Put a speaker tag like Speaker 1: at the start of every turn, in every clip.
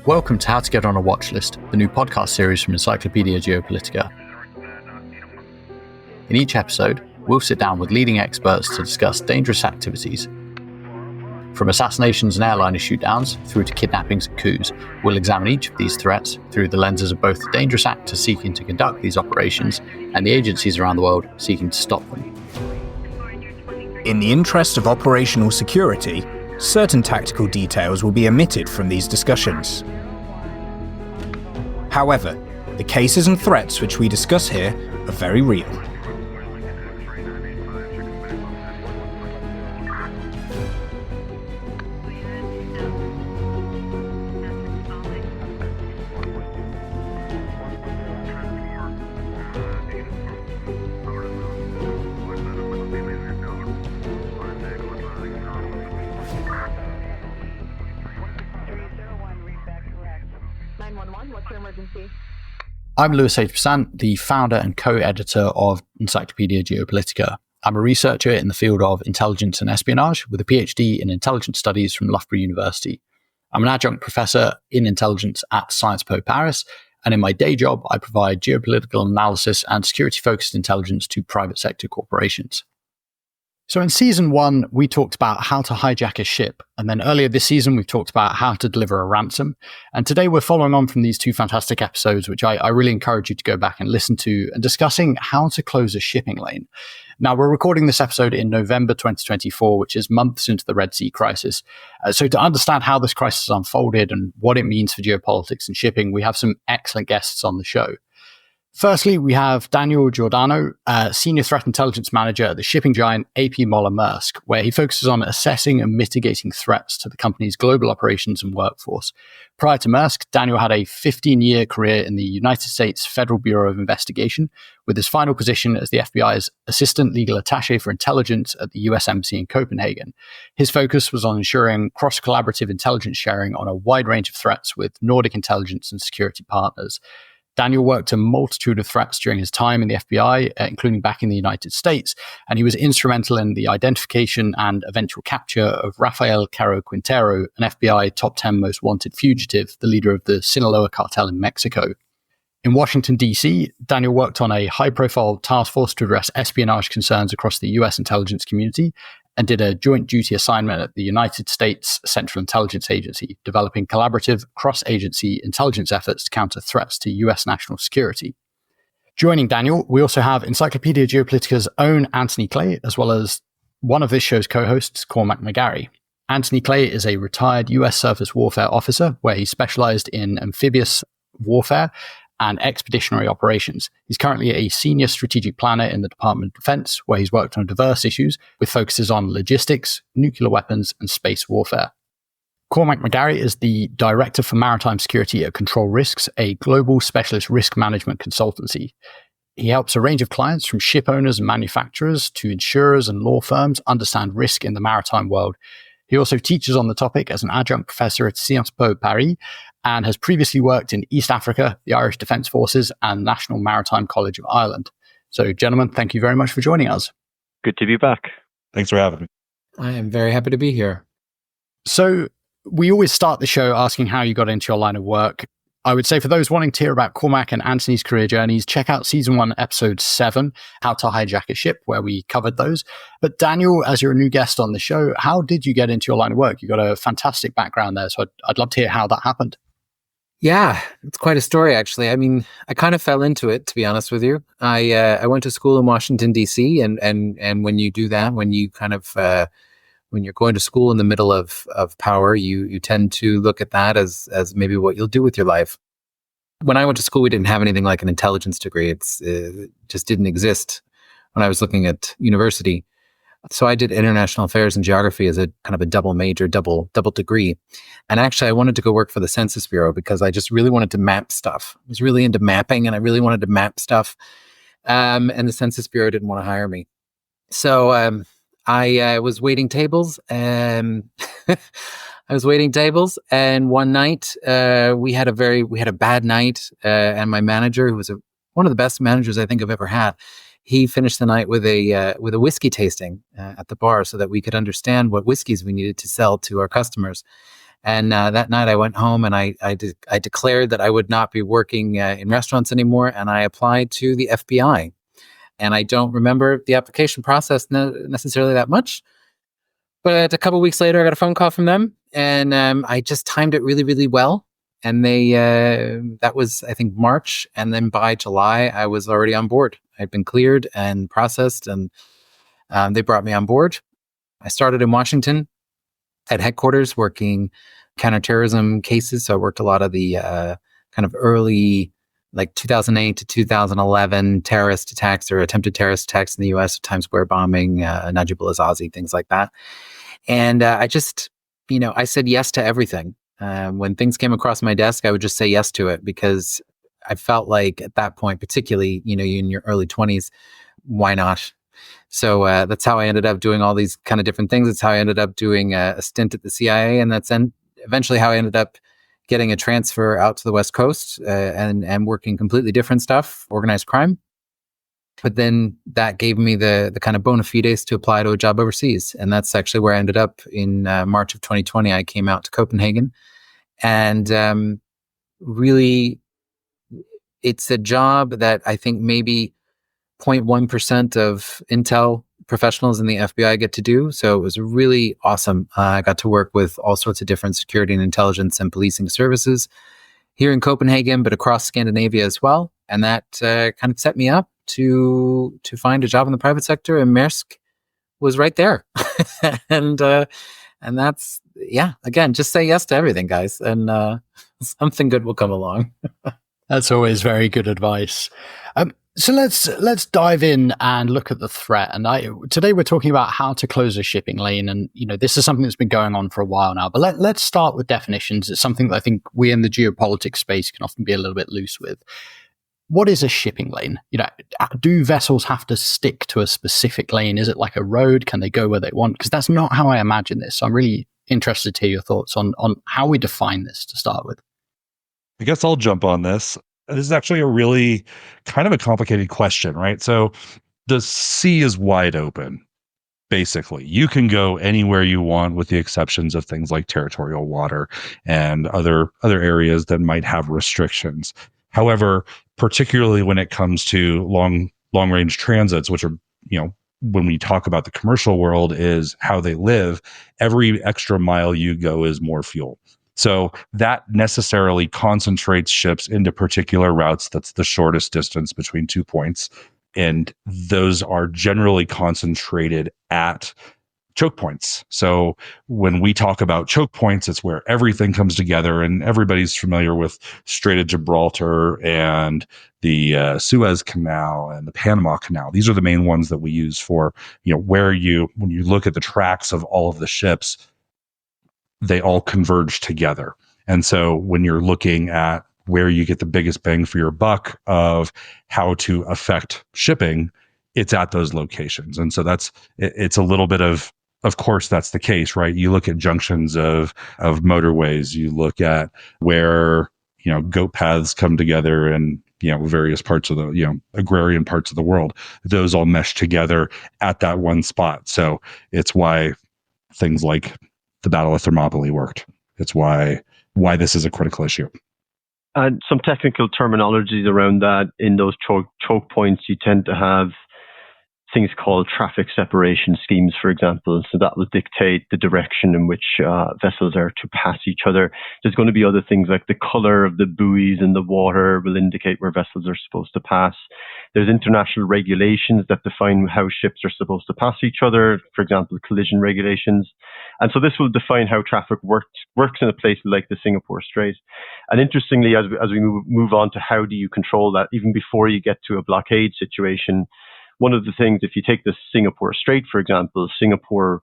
Speaker 1: Welcome to How to Get on a Watchlist, the new podcast series from Encyclopedia Geopolitica. In each episode, we'll sit down with leading experts to discuss dangerous activities. From assassinations and airliner shootdowns through to kidnappings and coups, we'll examine each of these threats through the lenses of both the dangerous actors seeking to conduct these operations and the agencies around the world seeking to stop them.
Speaker 2: In the interest of operational security, certain tactical details will be omitted from these discussions. However, the cases and threats which we discuss here are very real.
Speaker 1: I'm Louis H. the founder and co-editor of Encyclopedia Geopolitica. I'm a researcher in the field of intelligence and espionage with a PhD in intelligence studies from Loughborough University. I'm an adjunct professor in intelligence at Sciences Po Paris, and in my day job, I provide geopolitical analysis and security-focused intelligence to private sector corporations. So in season 1, we talked about how to hijack a ship. And then earlier this season, we've talked about how to deliver a ransom. And today we're following on from these two fantastic episodes, which I really encourage you to go back and listen to, and discussing how to close a shipping lane. Now, we're recording this episode in November 2024, which is months into the Red Sea crisis. So to understand how this crisis unfolded and what it means for geopolitics and shipping, we have some excellent guests on the show. Firstly, we have Daniel Giordanio, Senior Threat Intelligence Manager at the shipping giant AP Moller Maersk, where he focuses on assessing and mitigating threats to the company's global operations and workforce. Prior to Maersk, Daniel had a 15-year career in the United States Federal Bureau of Investigation, with his final position as the FBI's Assistant Legal Attaché for Intelligence at the US Embassy in Copenhagen. His focus was on ensuring cross-collaborative intelligence sharing on a wide range of threats with Nordic intelligence and security partners. Daniel worked a multitude of threats during his time in the FBI, including back in the United States, and he was instrumental in the identification and eventual capture of Rafael Caro Quintero, an FBI top 10 most wanted fugitive, the leader of the Sinaloa Cartel in Mexico. In Washington, D.C., Daniel worked on a high-profile task force to address espionage concerns across the U.S. intelligence community, and did a joint duty assignment at the United States Central Intelligence Agency, developing collaborative cross-agency intelligence efforts to counter threats to US national security. Joining Daniel, we also have Encyclopedia Geopolitica's own Anthony Clay, as well as one of this show's co-hosts, Cormac McGarry. Anthony Clay is a retired US surface warfare officer, where he specialized in amphibious warfare and expeditionary operations. He's currently a senior strategic planner in the Department of Defense, where he's worked on diverse issues with focuses on logistics, nuclear weapons, and space warfare. Cormac McGarry is the Director for Maritime Security at Control Risks, a global specialist risk management consultancy. He helps a range of clients from ship owners and manufacturers to insurers and law firms understand risk in the maritime world. He also teaches on the topic as an adjunct professor at Sciences Po Paris, and has previously worked in East Africa, the Irish Defence Forces, and National Maritime College of Ireland. So, gentlemen, thank you very much for joining us.
Speaker 3: Good to be back.
Speaker 4: Thanks for having me.
Speaker 5: I am very happy to be here.
Speaker 1: So, we always start the show asking how you got into your line of work. I would say for those wanting to hear about Cormac and Anthony's career journeys, check out season 1, episode 7, How to Hijack a Ship, where we covered those. But Daniel, as you're a new guest on the show, how did you get into your line of work? You got a fantastic background there, so I'd love to hear how that happened.
Speaker 5: Yeah, it's quite a story, actually. I mean, I kind of fell into it, to be honest with you. I went to school in Washington, D.C., and when you do that, when you kind of when you're going to school in the middle of power, you tend to look at that as maybe what you'll do with your life. When I went to school, we didn't have anything like an intelligence degree. It just didn't exist when I was looking at university. So I did international affairs and geography as a kind of a double major, double degree. And actually, I wanted to go work for the Census Bureau because I just really wanted to map stuff. I was really into mapping and I really wanted to map stuff. And the Census Bureau didn't want to hire me. So I was waiting tables and and one night we had a bad night and my manager, who was one of the best managers I think I've ever had, he finished the night with a whiskey tasting at the bar so that we could understand what whiskeys we needed to sell to our customers. And that night I went home and I declared that I would not be working in restaurants anymore. And I applied to the FBI. And I don't remember the application process necessarily that much. But a couple of weeks later, I got a phone call from them. And I just timed it really, really well. And that was, I think, March. And then by July, I was already on board. I'd been cleared and processed. And they brought me on board. I started in Washington at headquarters working counterterrorism cases. So I worked a lot of the kind of early, like 2008 to 2011 terrorist attacks or attempted terrorist attacks in the U.S., Times Square bombing, Najib al-Azazi, things like that. And I just, I said yes to everything. When things came across my desk, I would just say yes to it because I felt like at that point, particularly, in your early 20s, why not? So that's how I ended up doing all these kind of different things. It's how I ended up doing a stint at the CIA. And that's eventually how I ended up getting a transfer out to the West Coast and working completely different stuff, organized crime. But then that gave me the kind of bona fides to apply to a job overseas. And that's actually where I ended up in March of 2020. I came out to Copenhagen. And really, it's a job that I think maybe 0.1% of intel professionals in the FBI get to do. So it was really awesome. I got to work with all sorts of different security and intelligence and policing services here in Copenhagen, but across Scandinavia as well. And that kind of set me up to find a job in the private sector. And Maersk was right there. And that's, again, just say yes to everything, guys. And something good will come along.
Speaker 1: That's always very good advice. So let's dive in and look at the threat. And today we're talking about how to close a shipping lane. And, this is something that's been going on for a while now. But let's start with definitions. It's something that I think we in the geopolitics space can often be a little bit loose with. What is a shipping lane? Do vessels have to stick to a specific lane? Is it like a road? Can they go where they want? Because that's not how I imagine this. So I'm really interested to hear your thoughts on how we define this to start with.
Speaker 3: I guess I'll jump on this. This is actually a really kind of a complicated question, right? So the sea is wide open, basically. You can go anywhere you want with the exceptions of things like territorial water and other areas that might have restrictions. However, particularly when it comes to long range transits, which are, when we talk about the commercial world is how they live, every extra mile you go is more fuel. So that necessarily concentrates ships into particular routes. That's the shortest distance between 2 points. And those are generally concentrated at choke points. So when we talk about choke points, it's where everything comes together, and everybody's familiar with Strait of Gibraltar and the Suez Canal and the Panama Canal. These are the main ones that we use for, when you look at the tracks of all of the ships, they all converge together. And so when you're looking at where you get the biggest bang for your buck of how to affect shipping, it's at those locations. And so it's a little bit of course, that's the case, right? You look at junctions of motorways, you look at where, goat paths come together and, various parts of the, agrarian parts of the world, those all mesh together at that one spot. So it's why things like the Battle of Thermopylae worked. It's why this is a critical issue.
Speaker 4: And some technical terminologies around that. In those choke points, you tend to have things called traffic separation schemes, for example. So that will dictate the direction in which vessels are to pass each other. There's going to be other things like the color of the buoys in the water will indicate where vessels are supposed to pass. There's international regulations that define how ships are supposed to pass each other, for example, collision regulations. And so this will define how traffic works in a place like the Singapore Strait. And interestingly, as we move on to how do you control that, even before you get to a blockade situation, one of the things, if you take the Singapore Strait, for example, Singapore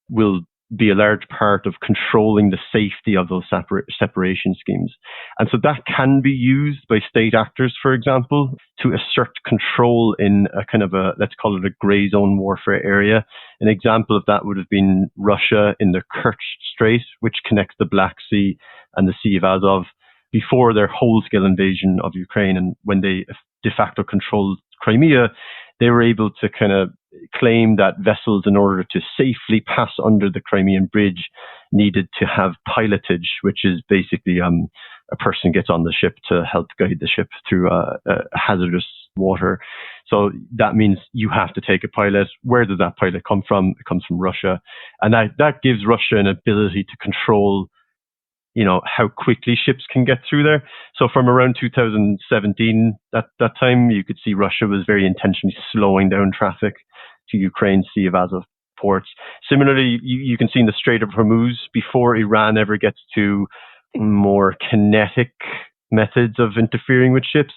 Speaker 4: will be a large part of controlling the safety of those separation schemes. And so that can be used by state actors, for example, to assert control in a kind of let's call it a gray zone warfare area. An example of that would have been Russia in the Kerch Strait, which connects the Black Sea and the Sea of Azov before their whole-scale invasion of Ukraine. And when they de facto controlled Crimea, they were able to kind of claimed that vessels, in order to safely pass under the Crimean Bridge, needed to have pilotage, which is basically a person gets on the ship to help guide the ship through hazardous water. So that means you have to take a pilot. Where does that pilot come from? It comes from Russia. And that gives Russia an ability to control, how quickly ships can get through there. So from around 2017, that time, you could see Russia was very intentionally slowing down traffic to Ukraine's Sea of Azov ports. Similarly, you can see in the Strait of Hormuz, before Iran ever gets to more kinetic methods of interfering with ships,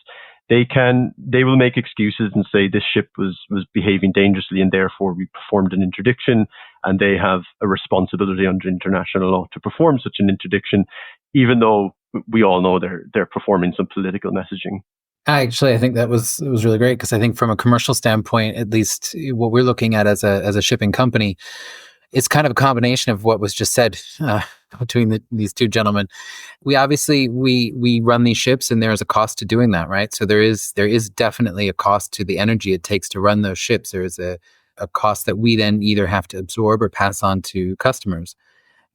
Speaker 4: they will make excuses and say this ship was behaving dangerously and therefore we performed an interdiction, and they have a responsibility under international law to perform such an interdiction, even though we all know they're performing some political messaging.
Speaker 5: Actually, I think it was really great, because I think from a commercial standpoint, at least what we're looking at as a shipping company, it's kind of a combination of what was just said between these two gentlemen. We obviously we run these ships, and there is a cost to doing that, right? So there is definitely a cost to the energy it takes to run those ships. There is a cost that we then either have to absorb or pass on to customers.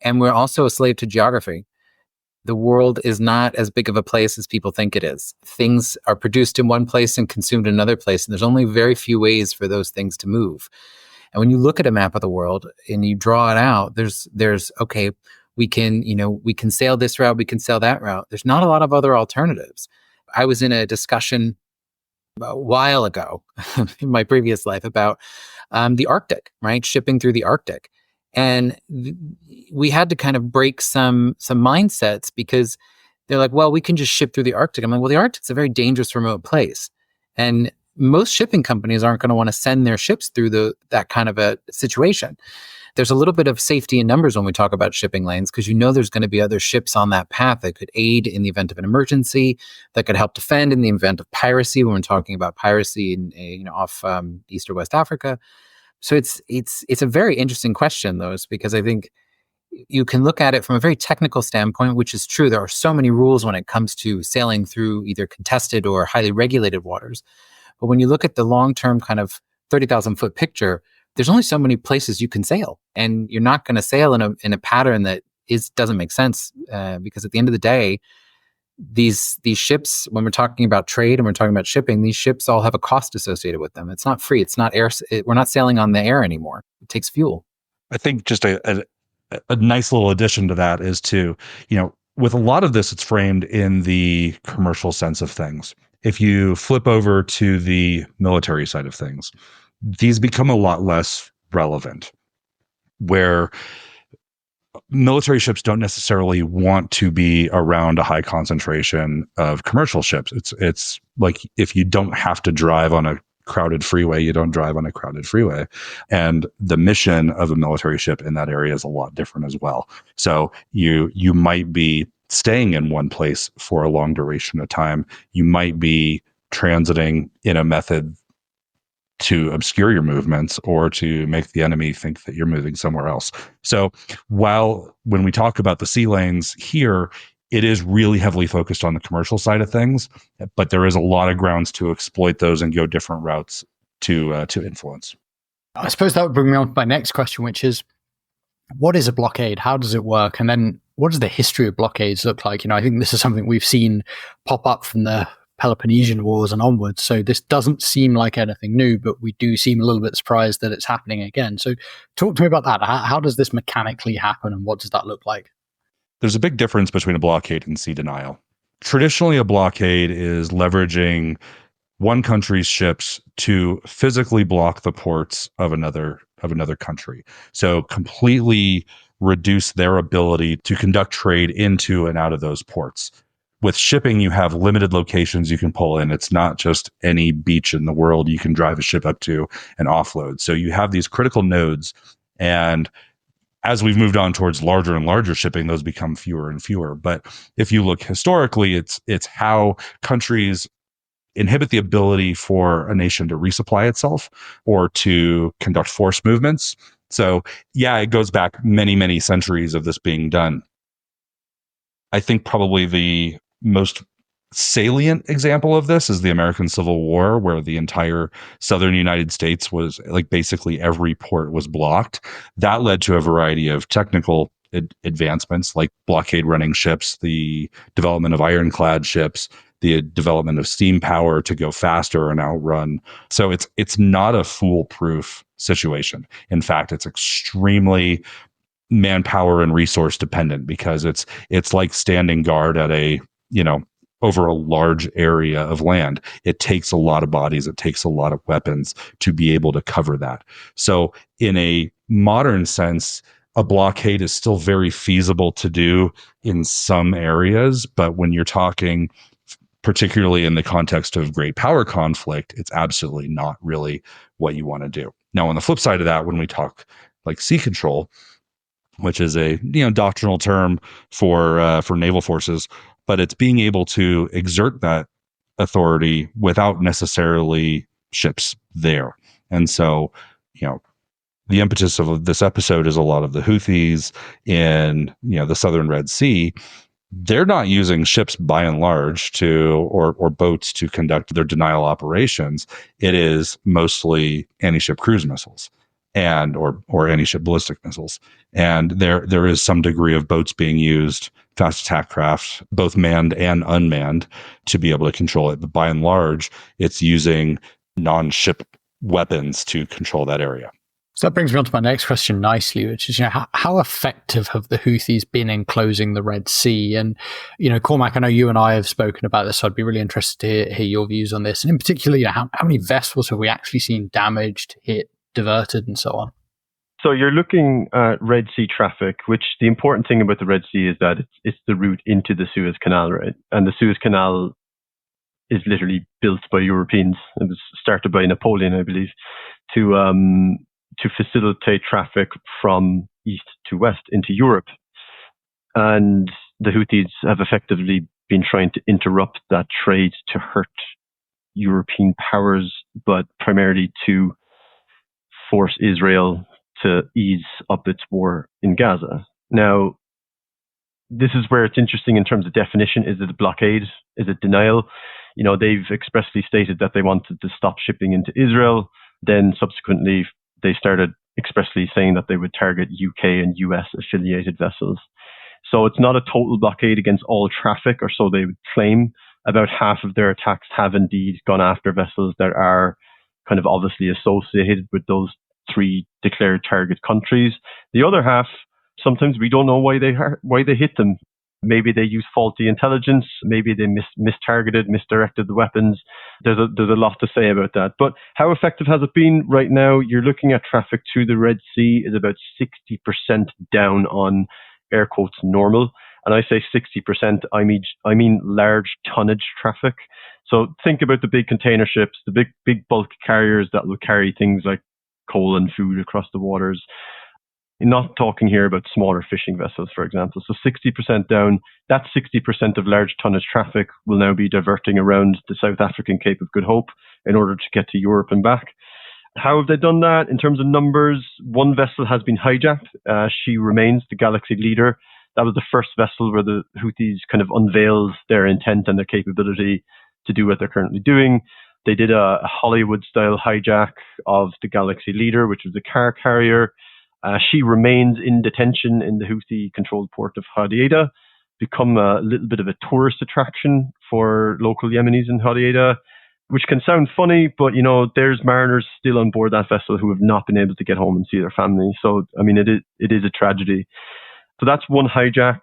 Speaker 5: And we're also a slave to geography. The world is not as big of a place as people think it is. Things are produced in one place and consumed in another place, and there's only very few ways for those things to move. And when you look at a map of the world and you draw it out, there's okay, we can sail this route, we can sail that route. There's not a lot of other alternatives. I was in a discussion a while ago in my previous life about the Arctic, right? Shipping through the Arctic. And we had to kind of break some mindsets, because they're like, well, we can just ship through the Arctic. I'm like, well, the Arctic's a very dangerous, remote place. And most shipping companies aren't going to want to send their ships through that kind of a situation. There's a little bit of safety in numbers when we talk about shipping lanes, because there's going to be other ships on that path that could aid in the event of an emergency, that could help defend in the event of piracy, when we're talking about piracy in off East or West Africa. So it's a very interesting question, though, because I think you can look at it from a very technical standpoint, which is true. There are so many rules when it comes to sailing through either contested or highly regulated waters. But when you look at the long-term kind of 30,000-foot picture, there's only so many places you can sail, and you're not going to sail in a pattern that doesn't make sense, because at the end of the day, these ships, when we're talking about trade and we're talking about shipping, these ships all have a cost associated with them. It's not free. It's not air. We're not sailing on the air anymore. It takes fuel.
Speaker 3: I think just a nice little addition to that is with a lot of this, it's framed in the commercial sense of things. If you flip over to the military side of things, these become a lot less relevant, where military ships don't necessarily want to be around a high concentration of commercial ships. It's like, if you don't have to drive on a crowded freeway, you don't drive on a crowded freeway. And the mission of a military ship in that area is a lot different as well. So you might be staying in one place for a long duration of time. You might be transiting in a method to obscure your movements or to make the enemy think that you're moving somewhere else. So when we talk about the sea lanes here, it is really heavily focused on the commercial side of things, but there is a lot of grounds to exploit those and go different routes to influence.
Speaker 1: I suppose that would bring me on to my next question, which is, what is a blockade? How does it work? And then what does the history of blockades look like? I think this is something we've seen pop up from the Peloponnesian Wars and onwards. So this doesn't seem like anything new, but we do seem a little bit surprised that it's happening again. So talk to me about that. How does this mechanically happen, and what does that look like?
Speaker 3: There's a big difference between a blockade and sea denial. Traditionally, a blockade is leveraging one country's ships to physically block the ports of another country. So completely reduce their ability to conduct trade into and out of those ports. With shipping, you have limited locations you can pull in. It's not just any beach in the world you can drive a ship up to and offload. So you have these critical nodes, and as we've moved on towards larger and larger shipping, those become fewer and fewer. But if you look historically, it's how countries inhibit the ability for a nation to resupply itself or to conduct force movements. So yeah, it goes back many, many centuries of this being done. I think probably the most salient example of this is the American Civil War, where the entire southern United States was like basically every port was blocked. That led to a variety of technical advancements like blockade running ships, the development of ironclad ships, the development of steam power to go faster and outrun. So it's not a foolproof situation. In fact, it's extremely manpower and resource dependent, because it's like standing guard at a, over a large area of land. It takes a lot of bodies, it takes a lot of weapons to be able to cover that. So in a modern sense, a blockade is still very feasible to do in some areas, but when you're talking particularly in the context of great power conflict, it's absolutely not really what you want to do. Now, on the flip side of that, when we talk like sea control, which is a doctrinal term for naval forces, but it's being able to exert that authority without necessarily ships there. And so, the impetus of this episode is a lot of the Houthis in the southern Red Sea. They're not using ships by and large or boats to conduct their denial operations. It is mostly anti-ship cruise missiles and or anti-ship ballistic missiles. And there is some degree of boats being used, fast attack craft, both manned and unmanned, to be able to control it. But by and large, it's using non-ship weapons to control that area.
Speaker 1: So that brings me on to my next question nicely, which is, how effective have the Houthis been in closing the Red Sea? And, Cormac, I know you and I have spoken about this, so I'd be really interested to hear your views on this. And in particular, how many vessels have we actually seen damaged, hit, diverted, and so on?
Speaker 4: So you're looking at Red Sea traffic, which the important thing about the Red Sea is that it's the route into the Suez Canal, right? And the Suez Canal is literally built by Europeans. It was started by Napoleon, I believe, to facilitate traffic from east to west into Europe. And the Houthis have effectively been trying to interrupt that trade to hurt European powers, but primarily to force Israel to ease up its war in Gaza. Now, this is where it's interesting in terms of definition. Is it a blockade? Is it denial? They've expressly stated that they wanted to stop shipping into Israel. Then subsequently, they started expressly saying that they would target UK and US affiliated vessels. So it's not a total blockade against all traffic, or so they would claim. About half of their attacks have indeed gone after vessels that are kind of obviously associated with those three declared target countries. The other half, sometimes we don't know why they hit them. Maybe they use faulty intelligence. Maybe they misdirected the weapons. There's a lot to say about that. But how effective has it been? Right now, you're looking at traffic through the Red Sea is about 60% down on air quotes normal. And I say 60%, I mean large tonnage traffic. So think about the big container ships, the big bulk carriers that will carry things like coal and food across the waters. I'm not talking here about smaller fishing vessels, for example. So 60% down, that 60% of large tonnage traffic will now be diverting around the South African Cape of Good Hope in order to get to Europe and back. How have they done that? In terms of numbers, one vessel has been hijacked. She remains the Galaxy Leader. That was the first vessel where the Houthis kind of unveiled their intent and their capability to do what they're currently doing. They did a Hollywood-style hijack of the Galaxy Leader, which was a car carrier. She remains in detention in the Houthi-controlled port of Hodeidah, become a little bit of a tourist attraction for local Yemenis in Hodeidah, which can sound funny, but, there's mariners still on board that vessel who have not been able to get home and see their family. So, it is a tragedy. So that's one hijack.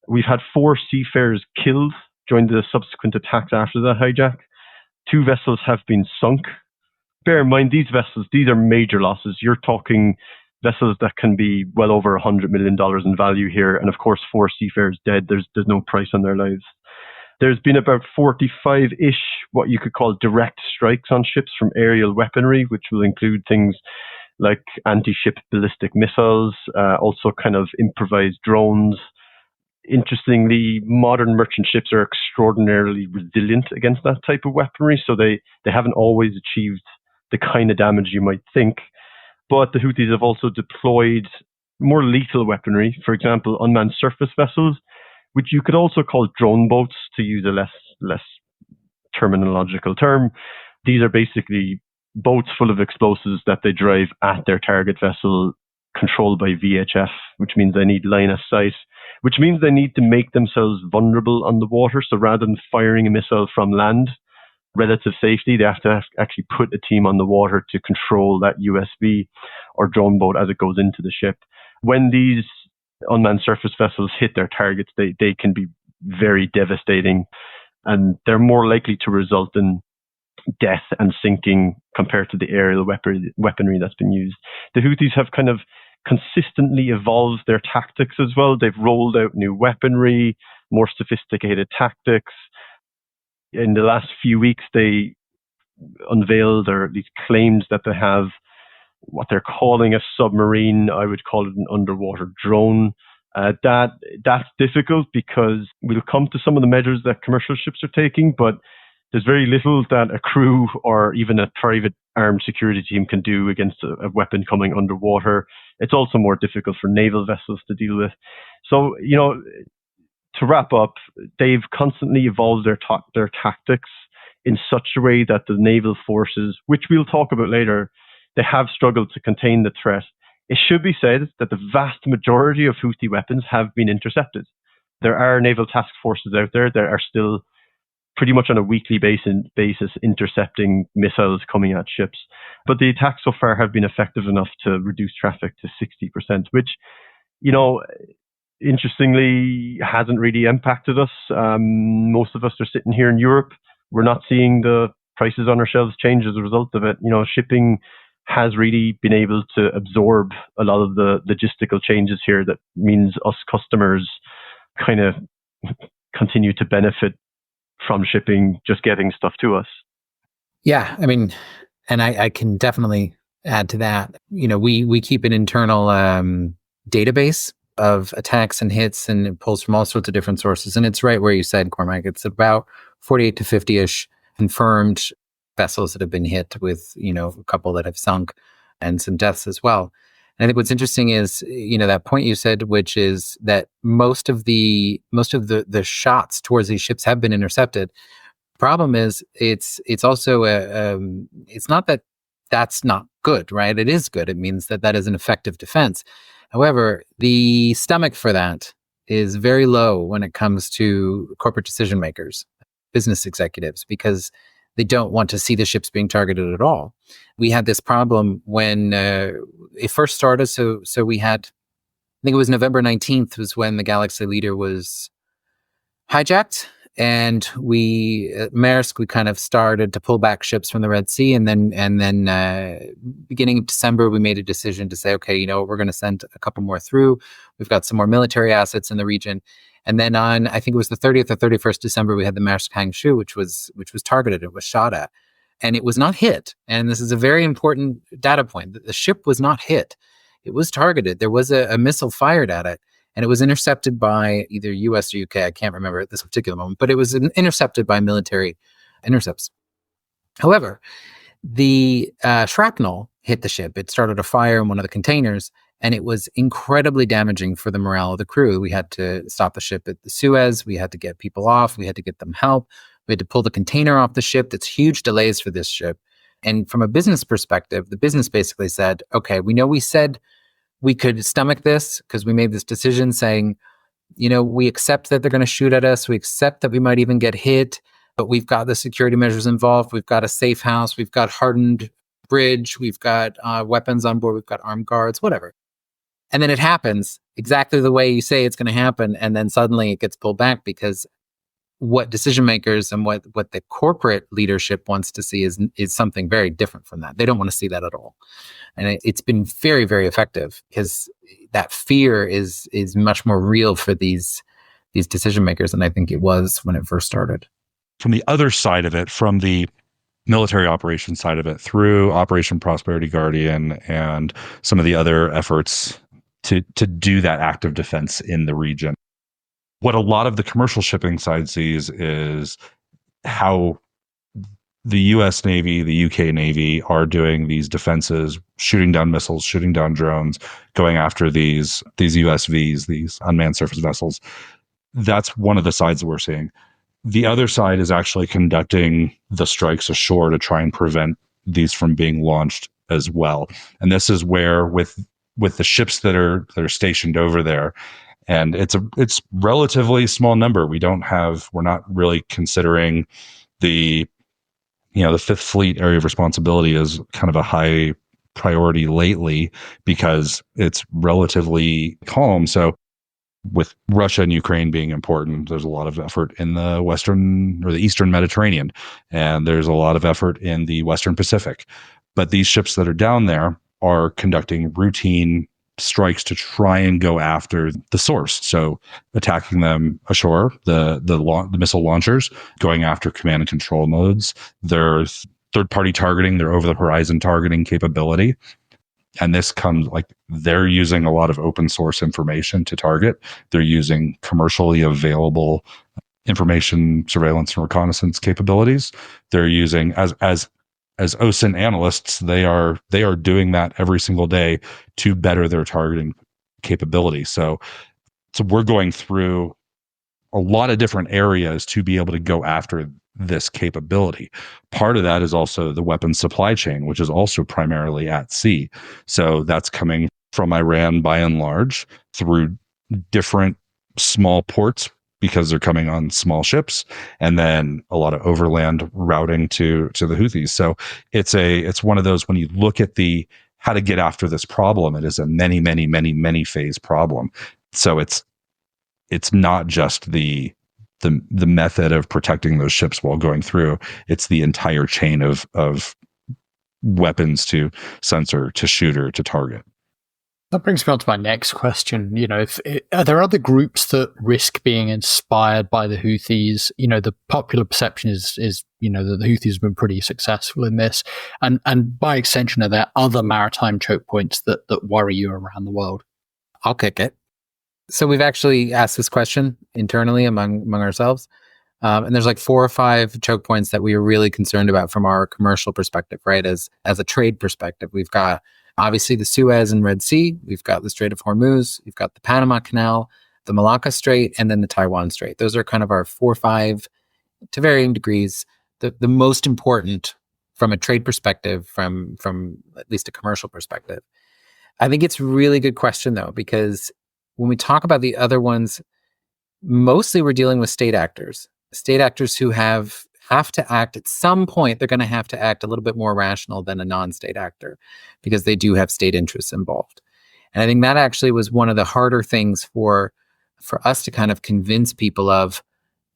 Speaker 4: We've had 4 seafarers killed during the subsequent attacks after the hijack. 2 vessels have been sunk. Bear in mind, these vessels, these are major losses. You're talking vessels that can be well over $100 million in value here. And of course, 4 seafarers dead. There's no price on their lives. There's been about 45-ish, what you could call direct strikes on ships from aerial weaponry, which will include things like anti-ship ballistic missiles, also kind of improvised drones. Interestingly, modern merchant ships are extraordinarily resilient against that type of weaponry, so they haven't always achieved the kind of damage you might think. But the Houthis have also deployed more lethal weaponry, for example, unmanned surface vessels, which you could also call drone boats, to use a less less terminological term. These are basically boats full of explosives that they drive at their target vessel, controlled by VHF, which means they need line of sight, which means they need to make themselves vulnerable on the water. So rather than firing a missile from land, relative safety, they have to actually put a team on the water to control that USV or drone boat as it goes into the ship. When these unmanned surface vessels hit their targets, they can be very devastating, and they're more likely to result in death and sinking compared to the aerial weaponry that's been used. The Houthis have kind of consistently evolved their tactics as well. They've rolled out new weaponry, more sophisticated tactics. In the last few weeks, they unveiled, or at least claimed, that they have what they're calling a submarine. I would call it an underwater drone. That's difficult because we'll come to some of the measures that commercial ships are taking, but there's very little that a crew or even a private armed security team can do against a weapon coming underwater. It's also more difficult for naval vessels to deal with. So, to wrap up, they've constantly evolved their tactics in such a way that the naval forces, which we'll talk about later, they have struggled to contain the threat. It should be said that the vast majority of Houthi weapons have been intercepted. There are naval task forces out there that are still pretty much on a weekly basis intercepting missiles coming at ships. But the attacks so far have been effective enough to reduce traffic to 60%, which, interestingly, hasn't really impacted us. Most of us are sitting here in Europe. We're not seeing the prices on our shelves change as a result of it. Shipping has really been able to absorb a lot of the logistical changes here. That means us customers kind of continue to benefit from shipping just getting stuff to us.
Speaker 5: Yeah, I mean, and I can definitely add to that. We keep an internal database of attacks and hits, and it pulls from all sorts of different sources. And it's right where you said, Cormac, it's about 48 to 50-ish confirmed vessels that have been hit, with, a couple that have sunk and some deaths as well. And I think what's interesting is, that point you said, which is that most of the shots towards these ships have been intercepted. Problem is, it's also it's not that that's not good, right? It is good. It means that is an effective defense. However, the stomach for that is very low when it comes to corporate decision makers, business executives, because they don't want to see the ships being targeted at all. We had this problem when it first started. So we had, I think it was November 19th was when the Galaxy Leader was hijacked. And we, at Maersk, we kind of started to pull back ships from the Red Sea. And then beginning of December, we made a decision to say, okay, we're going to send a couple more through. We've got some more military assets in the region. And then on, I think it was the 30th or 31st December, we had the Maersk Hangshu, which was targeted. It was shot at, and it was not hit. And this is a very important data point. The ship was not hit. It was targeted. There was a missile fired at it, and it was intercepted by either US or UK. I can't remember at this particular moment, but it was intercepted by military intercepts. However, the shrapnel hit the ship. It started a fire in one of the containers, and it was incredibly damaging for the morale of the crew. We had to stop the ship at the Suez. We had to get people off. We had to get them help. We had to pull the container off the ship. That's huge delays for this ship. And from a business perspective, the business basically said, okay, we know we said we could stomach this because we made this decision saying, we accept that they're going to shoot at us. We accept that we might even get hit, but we've got the security measures involved. We've got a safe house. We've got hardened bridge. We've got weapons on board. We've got armed guards, whatever. And then it happens exactly the way you say it's going to happen. And then suddenly it gets pulled back because what decision makers and what the corporate leadership wants to see is something very different from that. They don't want to see that at all. And it's been very, very effective because that fear is much more real for these decision makers than I think it was when it first started.
Speaker 3: From the other side of it, from the military operations side of it, through Operation Prosperity Guardian and some of the other efforts to do that active defense in the region. What a lot of the commercial shipping side sees is how the US Navy, the UK Navy are doing these defenses, shooting down missiles, shooting down drones, going after these USVs, these unmanned surface vessels. That's one of the sides that we're seeing. The other side is actually conducting the strikes ashore to try and prevent these from being launched as well. And this is where with the ships that are stationed over there, and it's relatively small number. We're not really considering the Fifth Fleet area of responsibility is kind of a high priority lately because it's relatively calm. So with Russia and Ukraine being important, there's a lot of effort in the Western or the Eastern Mediterranean, and there's a lot of effort in the Western Pacific. But these ships that are down there are conducting routine strikes to try and go after the source. So attacking them ashore, the missile launchers, going after command and control nodes. There's third-party targeting, their over-the-horizon targeting capability. And this comes they're using a lot of open source information to target. They're using commercially available information, surveillance, and reconnaissance capabilities. They're using as OSINT analysts, they are doing that every single day to better their targeting capability. So we're going through a lot of different areas to be able to go after this capability. Part of that is also the weapons supply chain, which is also primarily at sea. So that's coming from Iran by and large through different small ports because they're coming on small ships, and then a lot of overland routing to the Houthis. So it's one of those, when you look at the how to get after this problem, it is a many phase problem. So it's not just the method of protecting those ships while going through. It's the entire chain of weapons to sensor, to shooter, to target.
Speaker 1: That brings me on to my next question. Are there other groups that risk being inspired by the Houthis? The popular perception is that the Houthis have been pretty successful in this, and by extension, are there other maritime choke points that worry you around the world?
Speaker 5: I'll kick it. So we've actually asked this question internally among ourselves, and there's 4 or 5 choke points that we are really concerned about from our commercial perspective, right? As a trade perspective, we've got obviously the Suez and Red Sea, we've got the Strait of Hormuz, we've got the Panama Canal, the Malacca Strait, and then the Taiwan Strait. Those are kind of our 4 or 5, to varying degrees, the most important from a trade perspective, from at least a commercial perspective. I think it's a really good question, though, because when we talk about the other ones, mostly we're dealing with state actors who have to act at some point. They're going to have to act a little bit more rational than a non-state actor because they do have state interests involved. And I think that actually was one of the harder things for us to kind of convince people of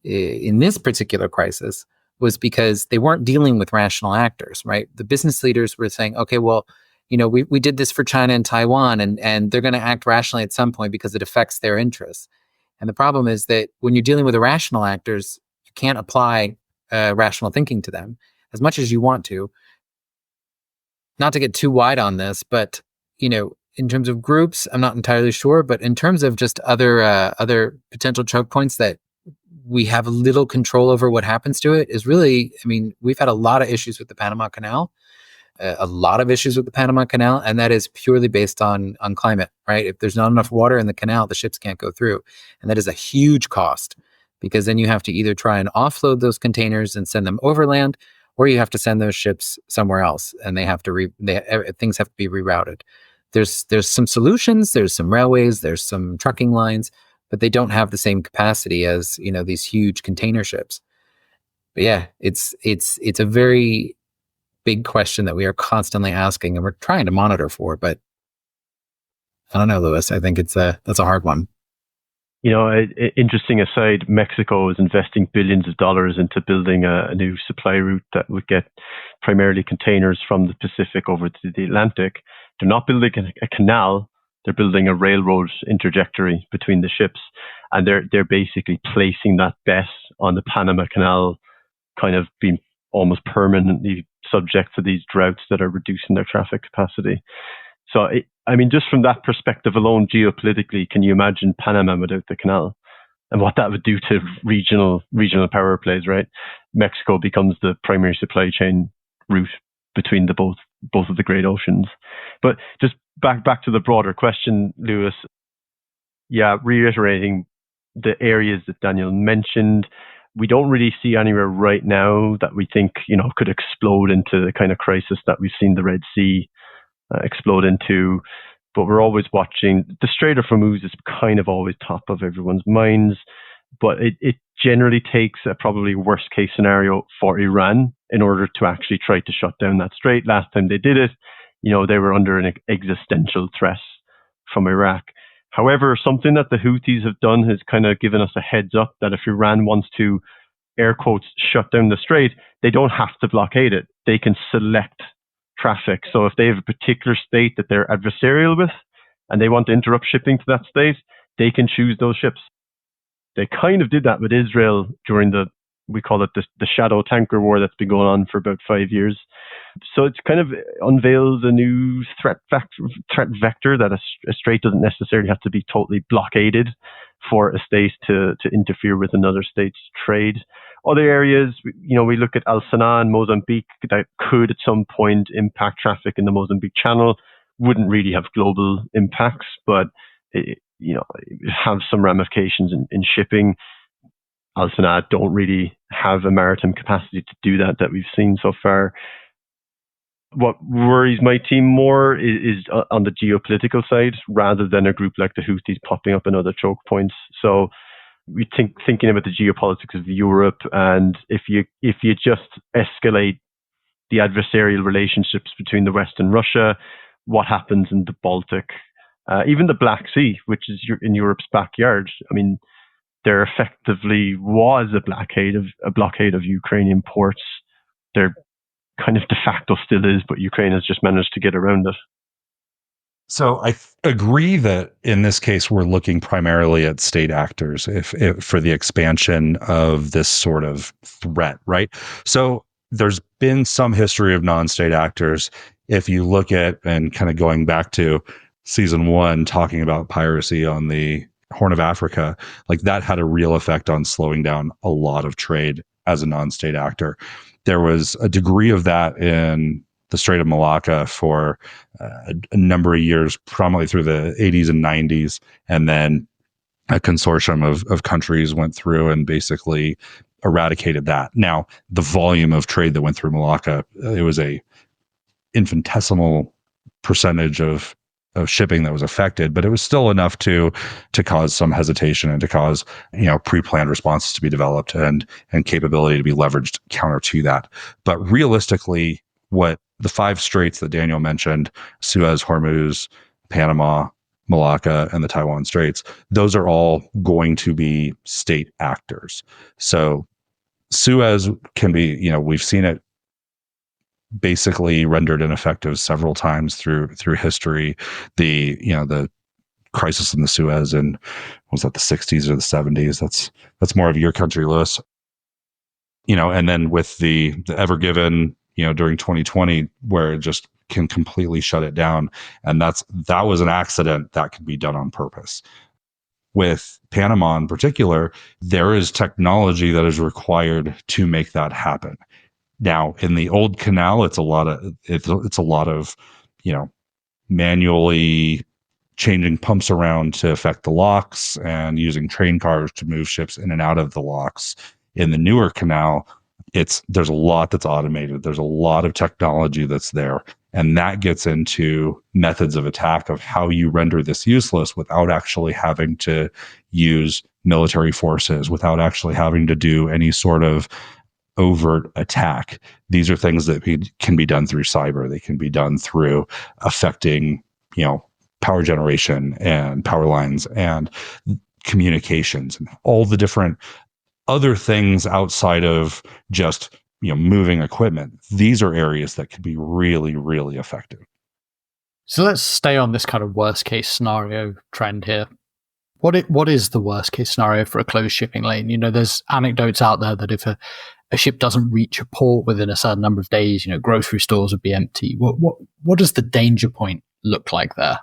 Speaker 5: in this particular crisis, was because they weren't dealing with rational actors, right? The business leaders were saying, okay, well, we did this for China and Taiwan, and they're going to act rationally at some point because it affects their interests. And the problem is that when you're dealing with irrational actors, you can't apply rational thinking to them as much as you want to. Not to get too wide on this, but in terms of groups, I'm not entirely sure. But in terms of just other potential choke points that we have little control over what happens to it, is really, we've had a lot of issues with the Panama Canal. And that is purely based on climate, right? If there's not enough water in the canal, the ships can't go through. And that is a huge cost, because then you have to either try and offload those containers and send them overland, or you have to send those ships somewhere else, and they have to things have to be rerouted. There's some solutions, there's some railways, there's some trucking lines, but they don't have the same capacity as, these huge container ships. But yeah, it's a very big question that we are constantly asking, and we're trying to monitor for. But I don't know, Lewis. I think that's a hard one.
Speaker 4: Interesting aside, Mexico is investing billions of dollars into building a new supply route that would get primarily containers from the Pacific over to the Atlantic. They're not building a canal; they're building a railroad interjectory between the ships, and they're basically placing that bet on the Panama Canal, kind of being almost permanently subject to these droughts that are reducing their traffic capacity. So, just from that perspective alone, geopolitically, can you imagine Panama without the canal and what that would do to regional power plays, right? Mexico becomes the primary supply chain route between both of the great oceans. But just back to the broader question, Lewis. Yeah, reiterating the areas that Daniel mentioned, We don't really see anywhere right now that we think, could explode into the kind of crisis that we've seen the Red Sea explode into. But we're always watching. The Strait of Hormuz is kind of always top of everyone's minds, but it generally takes a probably worst case scenario for Iran in order to actually try to shut down that strait. Last time they did it, they were under an existential threat from Iraq. However, something that the Houthis have done has kind of given us a heads up that if Iran wants to, air quotes, shut down the strait, they don't have to blockade it. They can select traffic. So if they have a particular state that they're adversarial with and they want to interrupt shipping to that state, they can choose those ships. They kind of did that with Israel during we call it the shadow tanker war that's been going on for about 5 years. So it's kind of unveils a new threat vector that a strait doesn't necessarily have to be totally blockaded for a state to interfere with another state's trade. Other areas, we look at El Sanaa and Mozambique that could at some point impact traffic in the Mozambique Channel. Wouldn't really have global impacts, but it have some ramifications in shipping. El Sanaa don't really have a maritime capacity to do that we've seen so far. What worries my team more is on the geopolitical side, rather than a group like the Houthis popping up in other choke points. So we thinking about the geopolitics of Europe, and if you just escalate the adversarial relationships between the West and Russia, what happens in the Baltic, even the Black Sea, which is in Europe's backyard. I mean, there effectively was a blockade of Ukrainian ports. There kind of de facto still is, but Ukraine has just managed to get around it.
Speaker 3: So I agree that in this case, we're looking primarily at state actors if for the expansion of this sort of threat, right? So there's been some history of non-state actors. If you look at, and kind of going back to season 1, talking about piracy on the Horn of Africa, like that had a real effect on slowing down a lot of trade as a non-state actor. There was a degree of that in the Strait of Malacca for a number of years, probably through the 80s and 90s. And then a consortium of countries went through and basically eradicated that. Now, the volume of trade that went through Malacca, it was a infinitesimal percentage of shipping that was affected, but it was still enough to cause some hesitation and to cause, pre-planned responses to be developed and capability to be leveraged counter to that. But realistically, what the 5 straits that Daniel mentioned, Suez, Hormuz, Panama, Malacca, and the Taiwan Straits, those are all going to be state actors. So Suez can be, we've seen it basically rendered ineffective several times through history. The crisis in the Suez in, was that the 60s or the 70s? That's more of your country, Lewis. And then with the Ever Given, during 2020, where it just can completely shut it down. And that was an accident that could be done on purpose. With Panama in particular, there is technology that is required to make that happen. Now, in the old canal, it's a lot of manually changing pumps around to affect the locks and using train cars to move ships in and out of the locks. In the newer canal, there's a lot that's automated. There's a lot of technology that's there. And that gets into methods of attack of how you render this useless without actually having to use military forces, without actually having to do any sort of overt attack. These are things that can be done through cyber. They can be done through affecting, power generation and power lines and communications and all the different other things outside of just, moving equipment. These are areas that can be really, really effective.
Speaker 1: So let's stay on this kind of worst case scenario trend here. What is the worst case scenario for a closed shipping lane? There's anecdotes out there that if a ship doesn't reach a port within a certain number of days, grocery stores would be empty. What does the danger point look like there?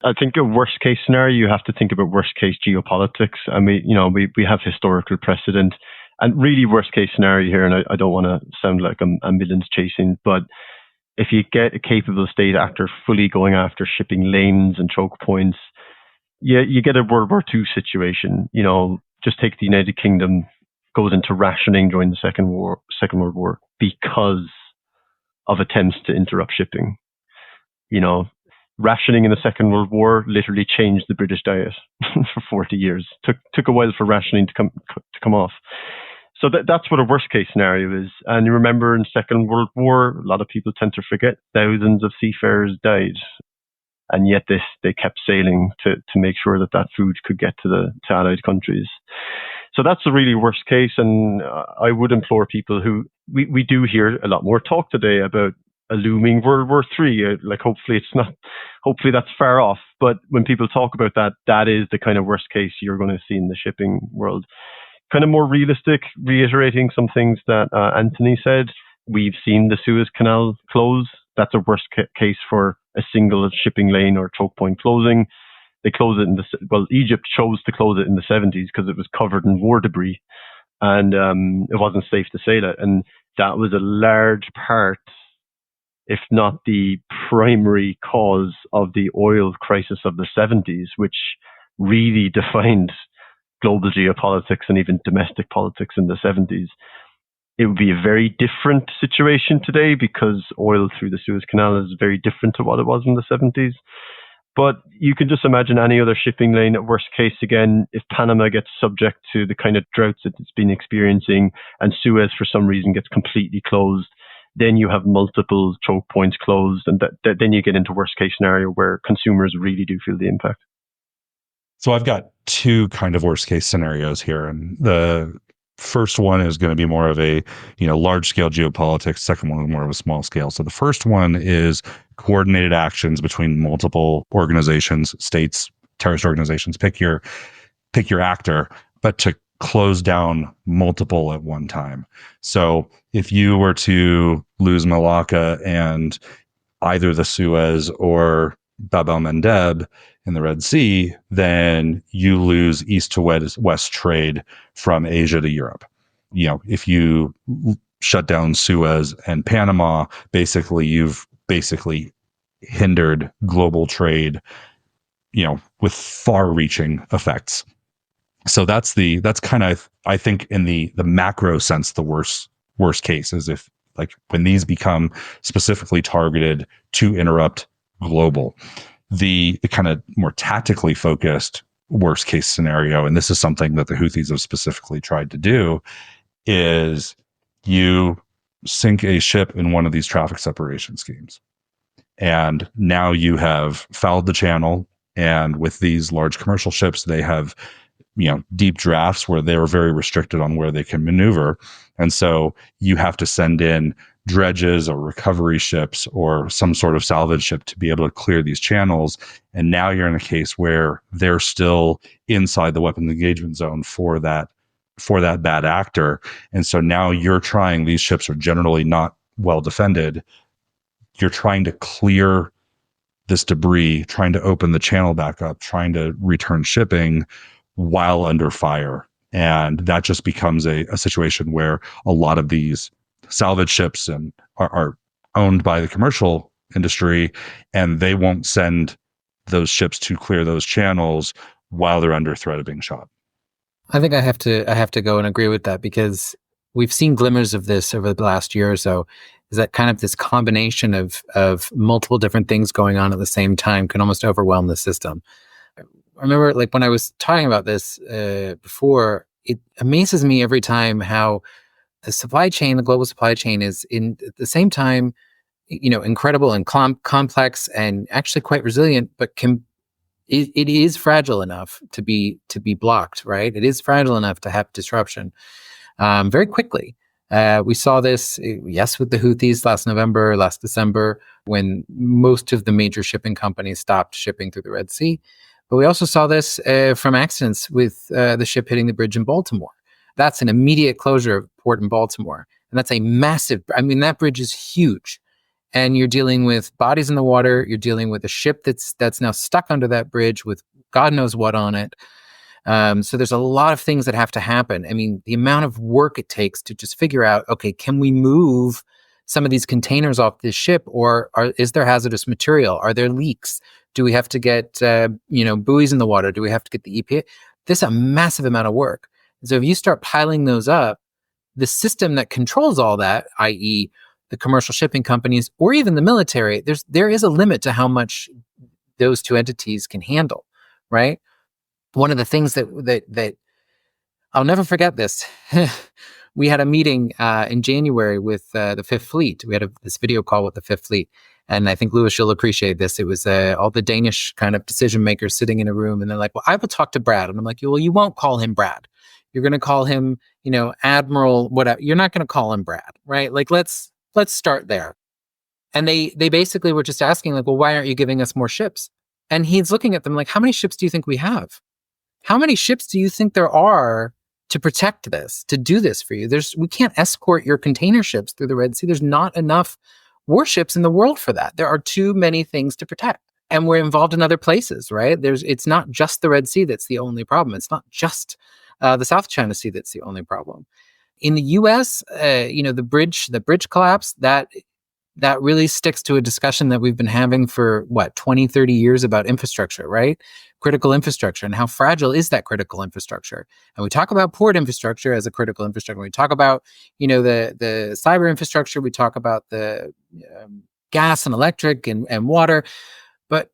Speaker 4: I think a worst case scenario, you have to think about worst case geopolitics. I mean, we have historical precedent, and really worst case scenario here, and I don't want to sound like I'm ambulance chasing, but if you get a capable state actor fully going after shipping lanes and choke points, you get a World War II situation. Just take the United Kingdom goes into rationing during the Second World War because of attempts to interrupt shipping. Rationing in the Second World War literally changed the British diet for 40 years. Took a while for rationing to come off. So that's what a worst case scenario is. And you remember in Second World War, a lot of people tend to forget, thousands of seafarers died. And yet they kept sailing to make sure that food could get to Allied countries. So that's the really worst case. And I would implore people who, we do hear a lot more talk today about a looming World War III. Hopefully that's far off. But when people talk about that is the kind of worst case you're going to see in the shipping world. Kind of more realistic, reiterating some things that Anthony said. We've seen the Suez Canal close. That's a worst case for a single shipping lane or choke point closing. They close it Egypt chose to close it in the 70s because it was covered in war debris and it wasn't safe to sail it. And that was a large part, if not the primary cause of the oil crisis of the 70s, which really defined global geopolitics and even domestic politics in the 70s. It would be a very different situation today because oil through the Suez Canal is very different to what it was in the 70s. But you can just imagine any other shipping lane at worst case again, if Panama gets subject to the kind of droughts that it's been experiencing and Suez for some reason gets completely closed, then you have multiple choke points closed and then you get into worst case scenario where consumers really do feel the impact.
Speaker 3: So I've got two kind of worst case scenarios here. And the first one is going to be more of a, large scale geopolitics. Second one is more of a small scale. So the first one is coordinated actions between multiple organizations, states, terrorist organizations, pick your actor, but to close down multiple at one time. So if you were to lose Malacca and either the Suez or Bab el-Mandeb in the Red Sea, then you lose east to west trade from Asia to Europe. If you shut down Suez and Panama, you've hindered global trade, with far-reaching effects. So that's kind of, I think, in the macro sense, the worst case is if when these become specifically targeted to interrupt global. The kind of more tactically focused worst case scenario, and this is something that the Houthis have specifically tried to do, is you sink a ship in one of these traffic separation schemes. And now you have fouled the channel, and with these large commercial ships, they have deep drafts where they're very restricted on where they can maneuver. And so you have to send in dredges or recovery ships or some sort of salvage ship to be able to clear these channels. And now you're in a case where they're still inside the weapons engagement zone for that bad actor. And so now these ships are generally not well defended. You're trying to clear this debris, trying to open the channel back up, trying to return shipping while under fire. And that just becomes a situation where a lot of these salvage ships are owned by the commercial industry, and they won't send those ships to clear those channels while they're under threat of being shot.
Speaker 5: I think I have to go and agree with that, because we've seen glimmers of this over the last year or so. Is that kind of this combination of multiple different things going on at the same time can almost overwhelm the system. I remember, when I was talking about this before, it amazes me every time how the global supply chain is at the same time, incredible and complex and actually quite resilient, but it is fragile enough to be blocked, right? It is fragile enough to have disruption very quickly. We saw this, yes, with the Houthis last December, when most of the major shipping companies stopped shipping through the Red Sea. But we also saw this from accidents with the ship hitting the bridge in Baltimore. That's an immediate closure of port in Baltimore. And that's a massive, that bridge is huge. And you're dealing with bodies in the water. You're dealing with a ship that's now stuck under that bridge with God knows what on it. So there's a lot of things that have to happen. The amount of work it takes to just figure out, okay, can we move some of these containers off this ship, or is there hazardous material? Are there leaks? Do we have to get, buoys in the water? Do we have to get the EPA? This is a massive amount of work. So if you start piling those up, the system that controls all that, i.e., the commercial shipping companies or even the military, there is a limit to how much those two entities can handle, right? One of the things that I'll never forget this. We had a meeting in January with the Fifth Fleet. We had this video call with the Fifth Fleet. And I think, Lewis, you'll appreciate this. It was all the Danish kind of decision makers sitting in a room. And they're like, well, I will talk to Brad. And I'm like, well, you won't call him Brad. You're going to call him, Admiral, whatever. You're not going to call him Brad, right? Like, let's start there. And they basically were just asking, like, well, why aren't you giving us more ships? And he's looking at them like, how many ships do you think we have? How many ships do you think there are to protect this, to do this for you? We can't escort your container ships through the Red Sea. There's not enough warships in the world for that. There are too many things to protect. And we're involved in other places, right? It's not just the Red Sea that's the only problem. It's not just the South China Sea that's the only problem. In the US, the bridge collapse, that really sticks to a discussion that we've been having for 20, 30 years about infrastructure, right? Critical infrastructure, and how fragile is that critical infrastructure? And we talk about port infrastructure as a critical infrastructure. We talk about, the cyber infrastructure. We talk about the gas and electric and water. But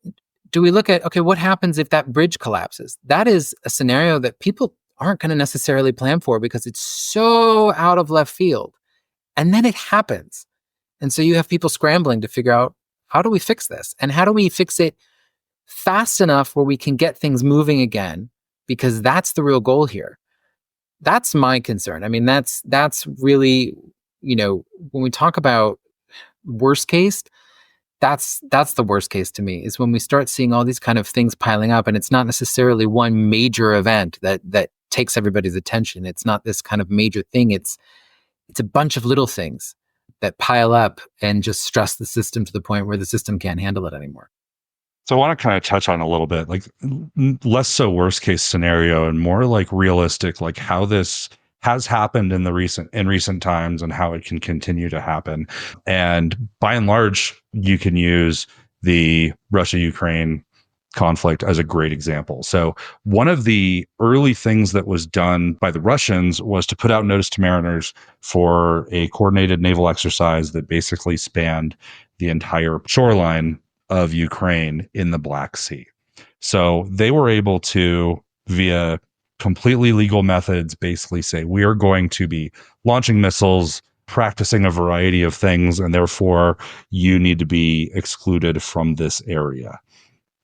Speaker 5: do we look at, okay, what happens if that bridge collapses? That is a scenario that people aren't going to necessarily plan for because it's so out of left field. And then it happens. And so you have people scrambling to figure out, how do we fix this? And how do we fix it fast enough where we can get things moving again? Because that's the real goal here. That's my concern. I mean, that's really, when we talk about worst case, that's the worst case to me, is when we start seeing all these kind of things piling up, and it's not necessarily one major event that takes everybody's attention. It's not this kind of major thing. It's a bunch of little things that pile up and just stress the system to the point where the system can't handle it anymore.
Speaker 3: So I want to kind of touch on a little bit, like less so worst case scenario and more like realistic, like how this has happened in recent times and how it can continue to happen. And by and large, you can use the Russia-Ukraine conflict as a great example. So one of the early things that was done by the Russians was to put out notice to mariners for a coordinated naval exercise that basically spanned the entire shoreline of Ukraine in the Black Sea. So they were able to, via completely legal methods, basically say, we are going to be launching missiles, practicing a variety of things, and therefore you need to be excluded from this area.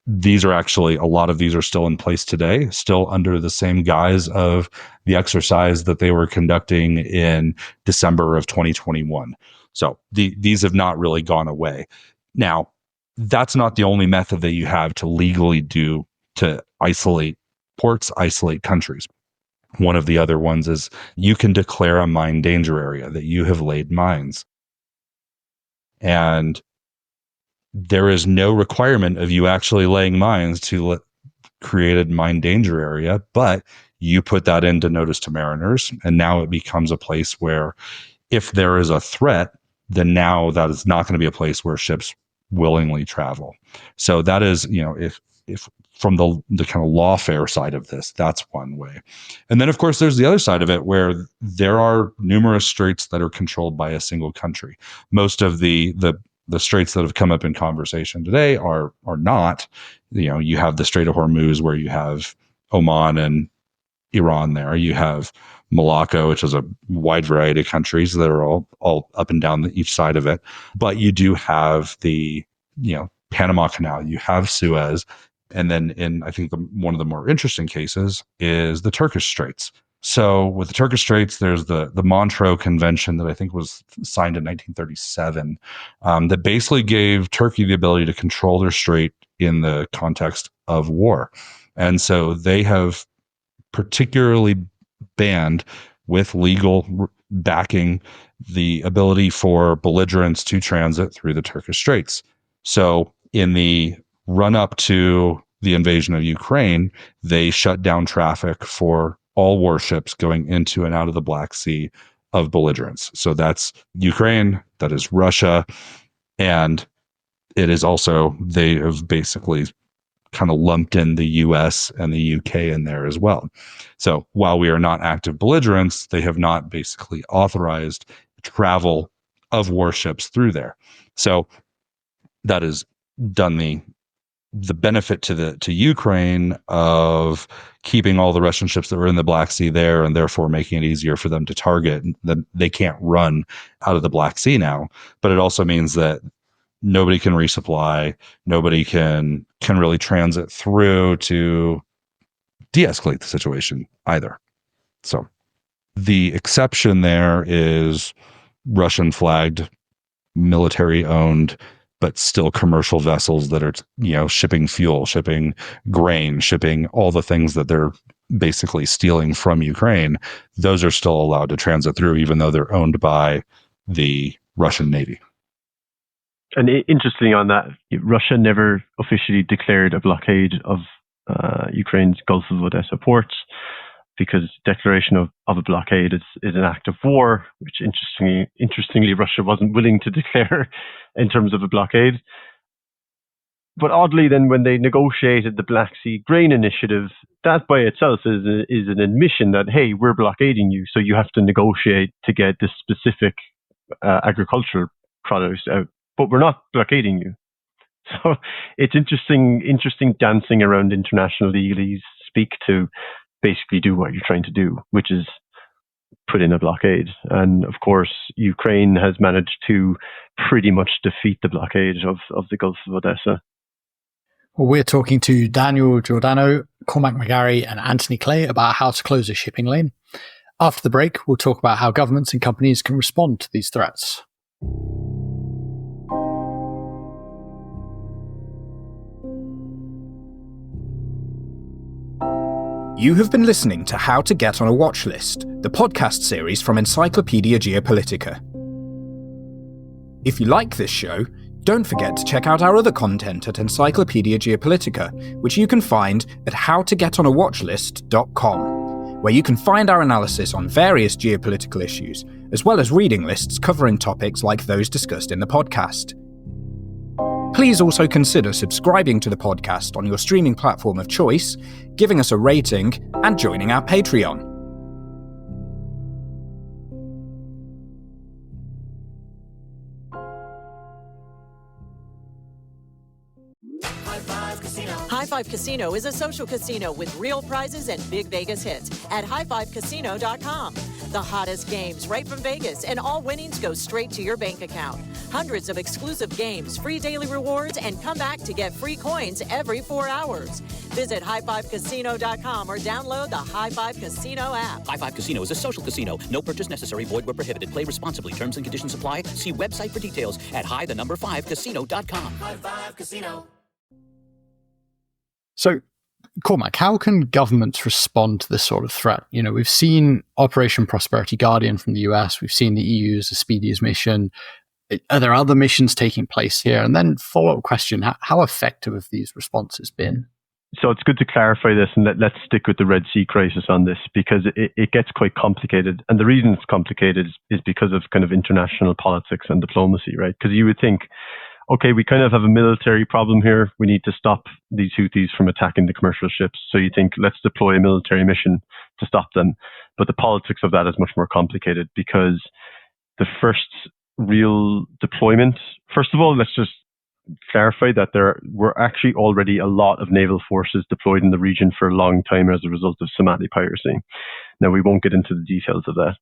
Speaker 3: These are actually, a lot of these are still in place today, still under the same guise of the exercise that they were conducting in December of 2021. So these have not really gone away. Now, that's not the only method that you have to legally do to isolate ports, isolate countries. One of the other ones is you can declare a mine danger area, that you have laid mines. And there is no requirement of you actually laying mines to create a mine danger area, but you put that into notice to mariners, and now it becomes a place where if there is a threat, then now that is not going to be a place where ships willingly travel. So that is, if from the kind of lawfare side of this, that's one way. And then, of course, there's the other side of it where there are numerous straits that are controlled by a single country. Most of the straits that have come up in conversation today are not. You have the Strait of Hormuz, where you have Oman and Iran there. You have Malacca, which is a wide variety of countries that are all up and down each side of it. But you do have the Panama Canal, you have Suez, and then in, I think, one of the more interesting cases is the Turkish Straits. So with the Turkish Straits, there's the Montreux Convention that I think was signed in 1937, that basically gave Turkey the ability to control their strait in the context of war. And so they have particularly banned, with legal backing, the ability for belligerents to transit through the Turkish Straits. So in the run up to the invasion of Ukraine, they shut down traffic for all warships going into and out of the Black Sea of belligerents. So that's Ukraine, that is Russia, and it is also, they have basically kind of lumped in the US and the UK in there as well. So while we are not active belligerents, they have not basically authorized travel of warships through there. So that has done the benefit to Ukraine of keeping all the Russian ships that were in the Black Sea there, and therefore making it easier for them to target. That they can't run out of the Black Sea now. But it also means that nobody can resupply, nobody can really transit through to de-escalate the situation either. So the exception there is Russian flagged, military owned, but still commercial vessels that are, shipping fuel, shipping grain, shipping all the things that they're basically stealing from Ukraine. Those are still allowed to transit through, even though they're owned by the Russian Navy.
Speaker 4: And interestingly on that, Russia never officially declared a blockade of Ukraine's Gulf of Odessa ports, because declaration of a blockade is an act of war, which interestingly Russia wasn't willing to declare in terms of a blockade. But oddly then, when they negotiated the Black Sea Grain Initiative, that by itself is an admission that, hey, we're blockading you, so you have to negotiate to get this specific agricultural products out, but we're not blockading you. So it's interesting dancing around international legalese speak to basically do what you're trying to do, which is put in a blockade. And of course, Ukraine has managed to pretty much defeat the blockade of the Gulf of Odessa.
Speaker 1: Well, we're talking to Daniel Giordanio, Cormac McGarry, and Anthony Clay about how to close a shipping lane. After the break, we'll talk about how governments and companies can respond to these threats.
Speaker 2: You have been listening to How to Get on a Watchlist, the podcast series from Encyclopedia Geopolitica. If you like this show, don't forget to check out our other content at Encyclopedia Geopolitica, which you can find at howtogetonawatchlist.com, where you can find our analysis on various geopolitical issues, as well as reading lists covering topics like those discussed in the podcast. Please also consider subscribing to the podcast on your streaming platform of choice, giving us a rating, and joining our Patreon.
Speaker 6: High Five Casino is a social casino with real prizes and big Vegas hits at highfivecasino.com. The hottest games right from Vegas, and all winnings go straight to your bank account. Hundreds of exclusive games, free daily rewards, and come back to get free coins every 4 hours. Visit highfivecasino.com or download the High Five Casino app.
Speaker 7: High Five Casino is a social casino. No purchase necessary. Void where prohibited. Play responsibly. Terms and conditions apply. See website for details at high5casino.com. High Five Casino.
Speaker 1: So, Cormac, how can governments respond to this sort of threat? We've seen Operation Prosperity Guardian from the US. We've seen the EU's Expedius mission. Are there other missions taking place here? And then follow-up question, how effective have these responses been?
Speaker 4: So it's good to clarify this, and let's stick with the Red Sea crisis on this, because it gets quite complicated. And the reason it's complicated is because of kind of international politics and diplomacy, right? Because you would think, okay, we kind of have a military problem here. We need to stop these Houthis from attacking the commercial ships. So you think, let's deploy a military mission to stop them. But the politics of that is much more complicated, because the first real deployment, first of all, let's just clarify that there were actually already a lot of naval forces deployed in the region for a long time as a result of Somali piracy. Now, we won't get into the details of that.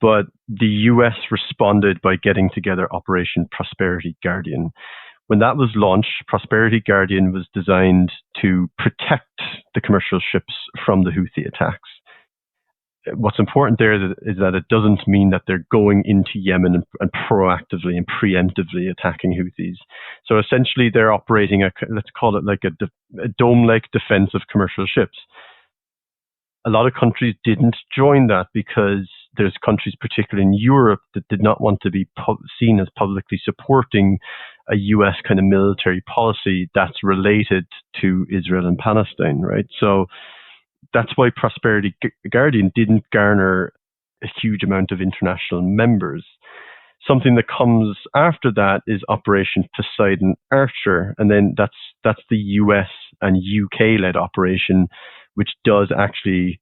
Speaker 4: But the US responded by getting together Operation Prosperity Guardian. When that was launched, Prosperity Guardian was designed to protect the commercial ships from the Houthi attacks. What's important there is that it doesn't mean that they're going into Yemen and proactively and preemptively attacking Houthis. So essentially, they're operating let's call it like a dome-like defense of commercial ships. A lot of countries didn't join that because there's countries, particularly in Europe, that did not want to be seen as publicly supporting a US kind of military policy that's related to Israel and Palestine, right? So that's why Prosperity Guardian didn't garner a huge amount of international members. Something that comes after that is Operation Poseidon Archer, and then that's the US and UK-led operation, which does actually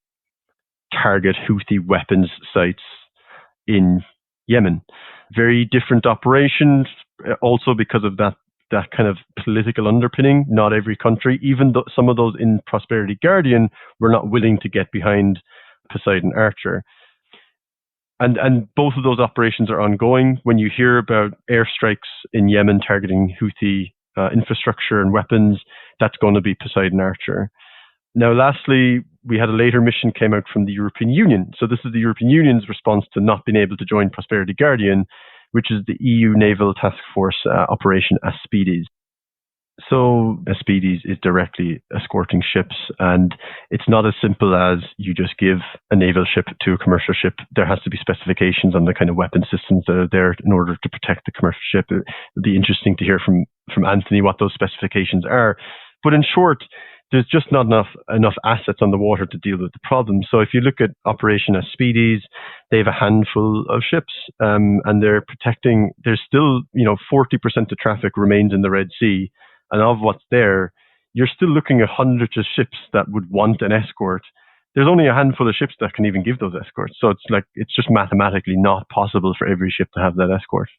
Speaker 4: target Houthi weapons sites in Yemen. Very different operations, also because of that kind of political underpinning. Not every country, even though some of those in Prosperity Guardian, were not willing to get behind Poseidon Archer. And both of those operations are ongoing. When you hear about airstrikes in Yemen targeting Houthi infrastructure and weapons, that's going to be Poseidon Archer. Now, lastly, we had a later mission came out from the European Union. So this is the European Union's response to not being able to join Prosperity Guardian, which is the EU Naval Task Force Operation Aspides. So Aspides is directly escorting ships, and it's not as simple as you just give a naval ship to a commercial ship. There has to be specifications on the kind of weapon systems that are there in order to protect the commercial ship. It would be interesting to hear from Anthony what those specifications are. But in short, there's just not enough assets on the water to deal with the problem. So if you look at Operation Aspides, they have a handful of ships, and they're protecting. There's still, 40% of traffic remains in the Red Sea, and of what's there, you're still looking at hundreds of ships that would want an escort. There's only a handful of ships that can even give those escorts. So it's just mathematically not possible for every ship to have that escort.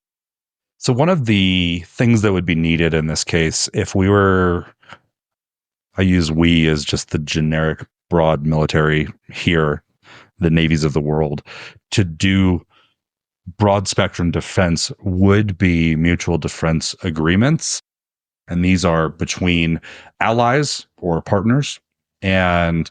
Speaker 3: So one of the things that would be needed in this case, if we were, I use we as just the generic broad military here, the navies of the world, to do broad spectrum defense would be mutual defense agreements. And these are between allies or partners, and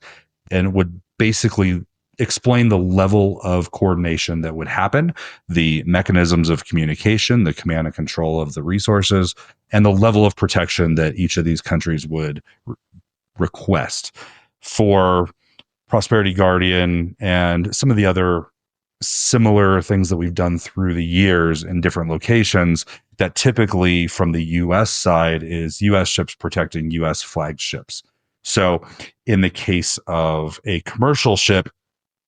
Speaker 3: would basically explain the level of coordination that would happen, the mechanisms of communication, the command and control of the resources, and the level of protection that each of these countries would request. For Prosperity Guardian and some of the other similar things that we've done through the years in different locations, that typically from the US side is US ships protecting US flagged ships. So in the case of a commercial ship,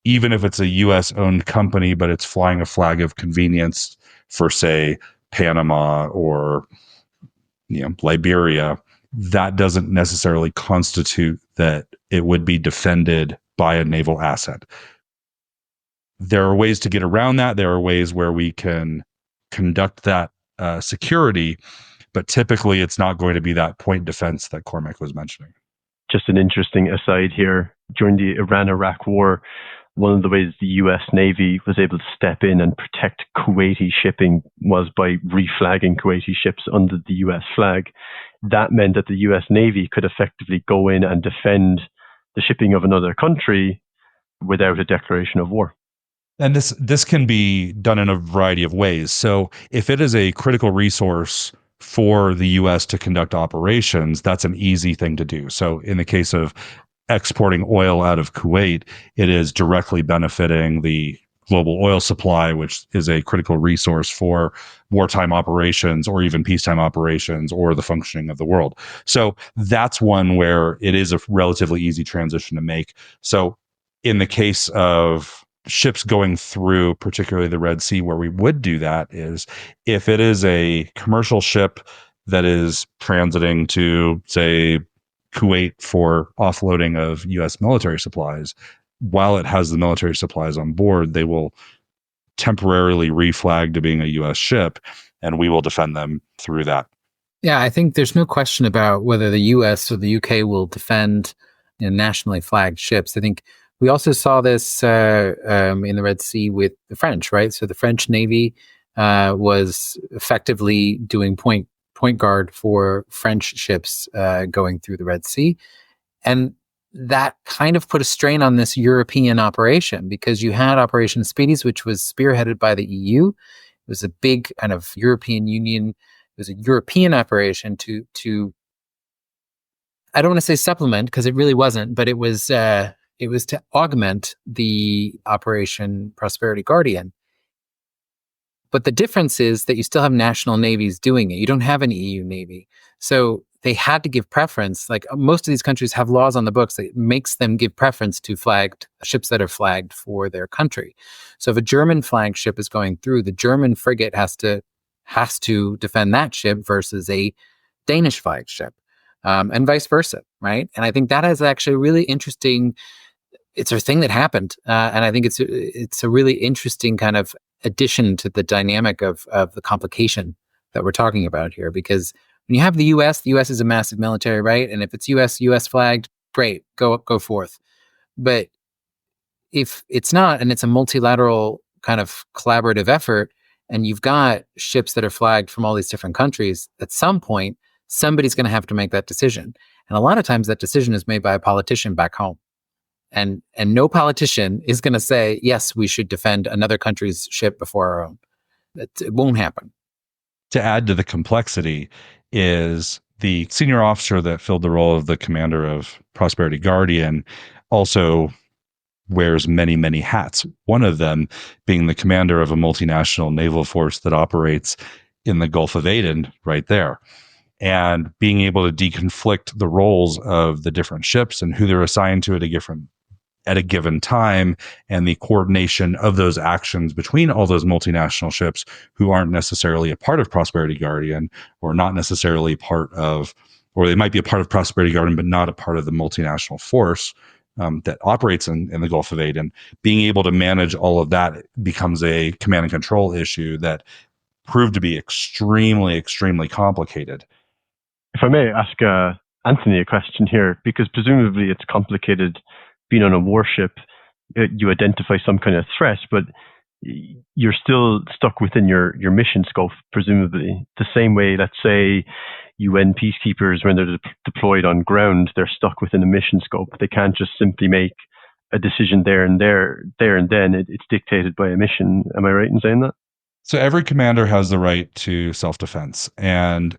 Speaker 3: even if it's a US owned company, but it's flying a flag of convenience for, say, Panama or Liberia, that doesn't necessarily constitute that it would be defended by a naval asset. There are ways to get around that. There are ways where we can conduct that security, but typically it's not going to be that point defense that Cormac was mentioning.
Speaker 4: Just an interesting aside here. During the Iran-Iraq war, one of the ways the US Navy was able to step in and protect Kuwaiti shipping was by reflagging Kuwaiti ships under the US flag. That meant that the US Navy could effectively go in and defend the shipping of another country without a declaration of war.
Speaker 3: And this can be done in a variety of ways. So if it is a critical resource for the US to conduct operations, that's an easy thing to do. So in the case of exporting oil out of Kuwait, it is directly benefiting the global oil supply, which is a critical resource for wartime operations or even peacetime operations or the functioning of the world. So that's one where it is a relatively easy transition to make. So in the case of ships going through, particularly the Red Sea, where we would do that is if it is a commercial ship that is transiting to, say, Kuwait for offloading of U.S. military supplies, while it has the military supplies on board, they will temporarily reflag to being a U.S. ship, and we will defend them through that.
Speaker 5: Yeah, I think there's no question about whether the U.S. or the U.K. will defend nationally flagged ships. I think we also saw this in the Red Sea with the French, right? So the French Navy was effectively doing point guard for French ships going through the Red Sea. And that kind of put a strain on this European operation because you had Operation Aspides, which was spearheaded by the EU. It was a big kind of European Union. It was a European operation to I don't want to say supplement because it really wasn't, but it was to augment the Operation Prosperity Guardian. But the difference is that you still have national navies doing it. You don't have an EU navy. So they had to give preference. Like most of these countries have laws on the books that makes them give preference to flagged ships that are flagged for their country. So if a German flagged ship is going through, the German frigate has to defend that ship versus a Danish flagged ship. and vice versa, right? And I think that is actually really interesting. It's a thing that happened, and I think it's a really interesting kind of addition to the dynamic of the complication that we're talking about here. Because when you have the U.S. is a massive military, right? And if it's U.S. flagged, great, go forth. But if it's not, and it's a multilateral kind of collaborative effort, and you've got ships that are flagged from all these different countries, at some point, somebody's going to have to make that decision. And a lot of times that decision is made by a politician back home. And no politician is going to say, yes, we should defend another country's ship before our own. It won't happen.
Speaker 3: To add to the complexity is the senior officer that filled the role of the commander of Prosperity Guardian also wears many, many hats. One of them being the commander of a multinational naval force that operates in the Gulf of Aden right there. And being able to deconflict the roles of the different ships and who they're assigned to at a given time, and the coordination of those actions between all those multinational ships who aren't necessarily a part of Prosperity Guardian, or not necessarily part of, or they might be a part of Prosperity Guardian, but not a part of the multinational force that operates in the Gulf of Aden. Being able to manage all of that becomes a command and control issue that proved to be extremely, extremely complicated.
Speaker 4: If I may ask Anthony a question here, because presumably it's complicated being on a warship. You identify some kind of threat, but you're still stuck within your mission scope, presumably. The same way, let's say, UN peacekeepers, when they're deployed on ground, they're stuck within a mission scope. They can't just simply make a decision there and then. It's dictated by a mission. Am I right in saying that?
Speaker 3: So every commander has the right to self-defense. And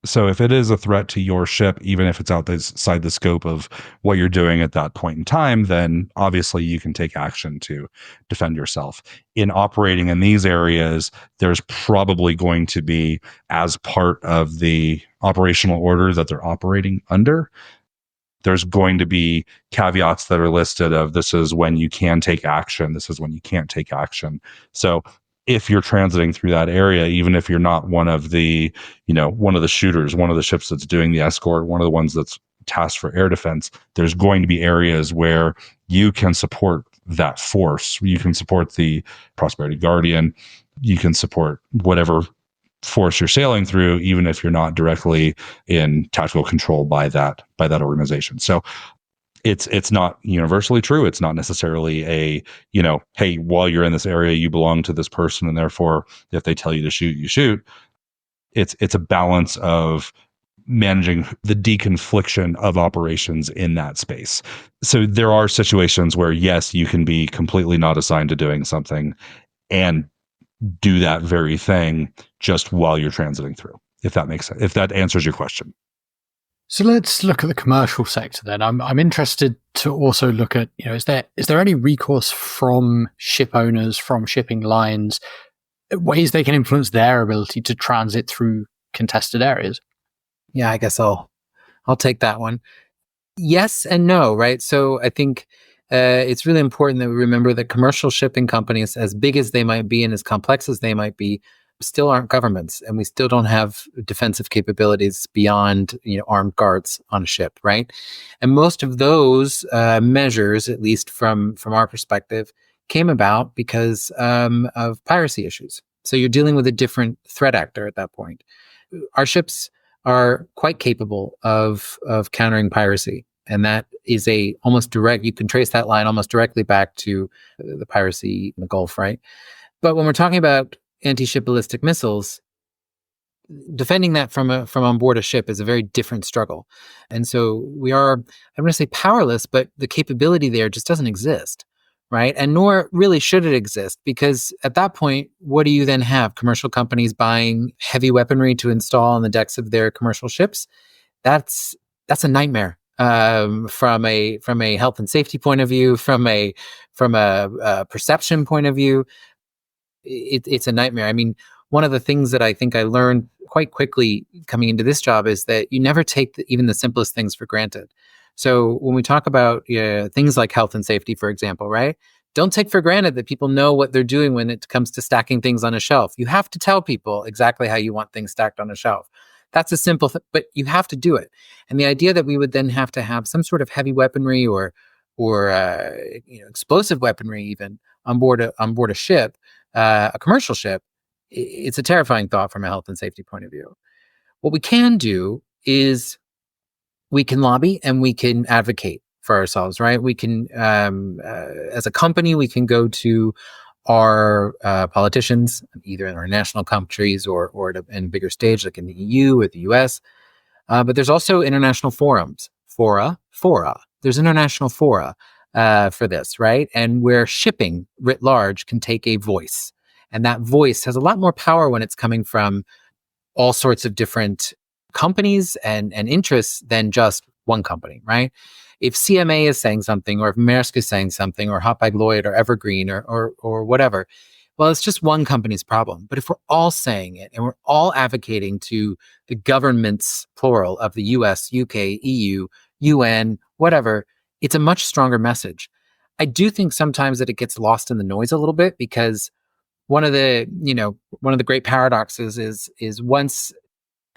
Speaker 3: so if it is a threat to your ship, even if it's outside the scope of what you're doing at that point in time, then obviously you can take action to defend yourself. In operating in these areas, there's probably going to be, as part of the operational order that they're operating under, there's going to be caveats that are listed of this is when you can take action, this is when you can't take action. So if you're transiting through that area, even if you're not one of the shooters, one of the ships that's doing the escort, one of the ones that's tasked for air defense, there's going to be areas where you can support that force. You can support the Prosperity Guardian. You can support whatever force you're sailing through, even if you're not directly in tactical control by that organization. So it's not universally true. It's not necessarily a, hey, while you're in this area, you belong to this person, and therefore, if they tell you to shoot, you shoot. It's a balance of managing the deconfliction of operations in that space. So there are situations where, yes, you can be completely not assigned to doing something and do that very thing just while you're transiting through, if that makes sense, if that answers your question.
Speaker 1: So let's look at the commercial sector then. I'm interested to also look at, is there any recourse from ship owners, from shipping lines, ways they can influence their ability to transit through contested areas?
Speaker 5: Yeah, I guess I'll take that one. Yes and no, right? So I think it's really important that we remember that commercial shipping companies, as big as they might be and as complex as they might be, still aren't governments, and we still don't have defensive capabilities beyond armed guards on a ship, right? And most of those measures, at least from our perspective, came about because of piracy issues. So you're dealing with a different threat actor at that point. Our ships are quite capable of countering piracy, and that is almost direct. You can trace that line almost directly back to the piracy in the Gulf, right? But when we're talking about anti-ship ballistic missiles, defending that from on board a ship is a very different struggle. And so we are, I want to say powerless, but the capability there just doesn't exist, right? And nor really should it exist, because at that point, what do you then have? Commercial companies buying heavy weaponry to install on the decks of their commercial ships? That's a nightmare. From a health and safety point of view, from a perception point of view, it's a nightmare. I mean, one of the things that I think I learned quite quickly coming into this job is that you never take even the simplest things for granted. So when we talk about things like health and safety, for example, right? Don't take for granted that people know what they're doing when it comes to stacking things on a shelf. You have to tell people exactly how you want things stacked on a shelf. That's a simple thing, but you have to do it. And the idea that we would then have to have some sort of heavy weaponry or explosive weaponry even on board a ship, a commercial ship, it's a terrifying thought from a health and safety point of view. What we can do is we can lobby and we can advocate for ourselves, right? We can, as a company, we can go to our politicians, either in our national countries or in a bigger stage, like in the EU or the US. But there's also international forums, fora. There's international fora for this, right? And where shipping writ large can take a voice. And that voice has a lot more power when it's coming from all sorts of different companies and interests than just one company, right? If CMA is saying something, or if Maersk is saying something, or Hapag-Lloyd or Evergreen or whatever, well, it's just one company's problem. But if we're all saying it and we're all advocating to the governments, plural, of the US, UK, EU, UN, whatever, it's a much stronger message. I do think sometimes that it gets lost in the noise a little bit, because one of the great paradoxes is once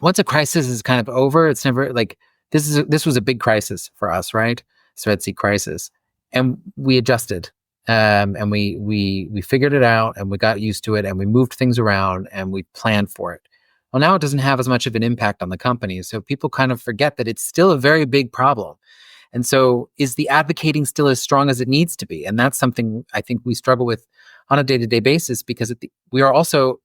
Speaker 5: a crisis is kind of over, it's never like this was a big crisis for us, right? This Red Sea crisis, and we adjusted, and we figured it out, and we got used to it, and we moved things around, and we planned for it. Well, now it doesn't have as much of an impact on the companies, so people kind of forget that it's still a very big problem. And so, is the advocating still as strong as it needs to be? And that's something I think we struggle with on a day-to-day basis, because we are also,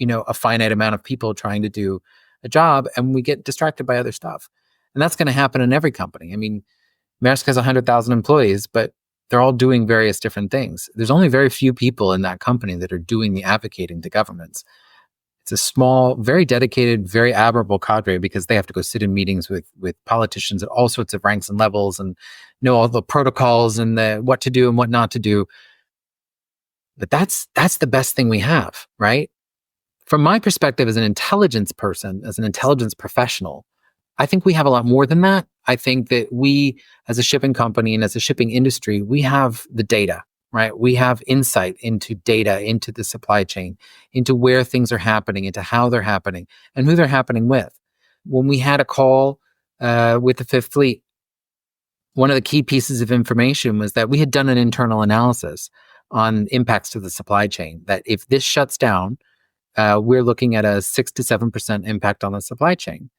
Speaker 5: a finite amount of people trying to do a job, and we get distracted by other stuff. And that's going to happen in every company. I mean, Maersk has 100,000 employees, but they're all doing various different things. There's only very few people in that company that are doing the advocating to governments. It's a small, very dedicated, very admirable cadre, because they have to go sit in meetings with politicians at all sorts of ranks and levels and know all the protocols and what to do and what not to do. But that's the best thing we have, right? From my perspective as an intelligence person, as an intelligence professional, I think we have a lot more than that. I think that we, as a shipping company and as a shipping industry, we have the data, right? We have insight into data, into the supply chain, into where things are happening, into how they're happening, and who they're happening with. When we had a call with the Fifth Fleet, one of the key pieces of information was that we had done an internal analysis on impacts to the supply chain, that if this shuts down, we're looking at a 6 to 7% impact on the supply chain.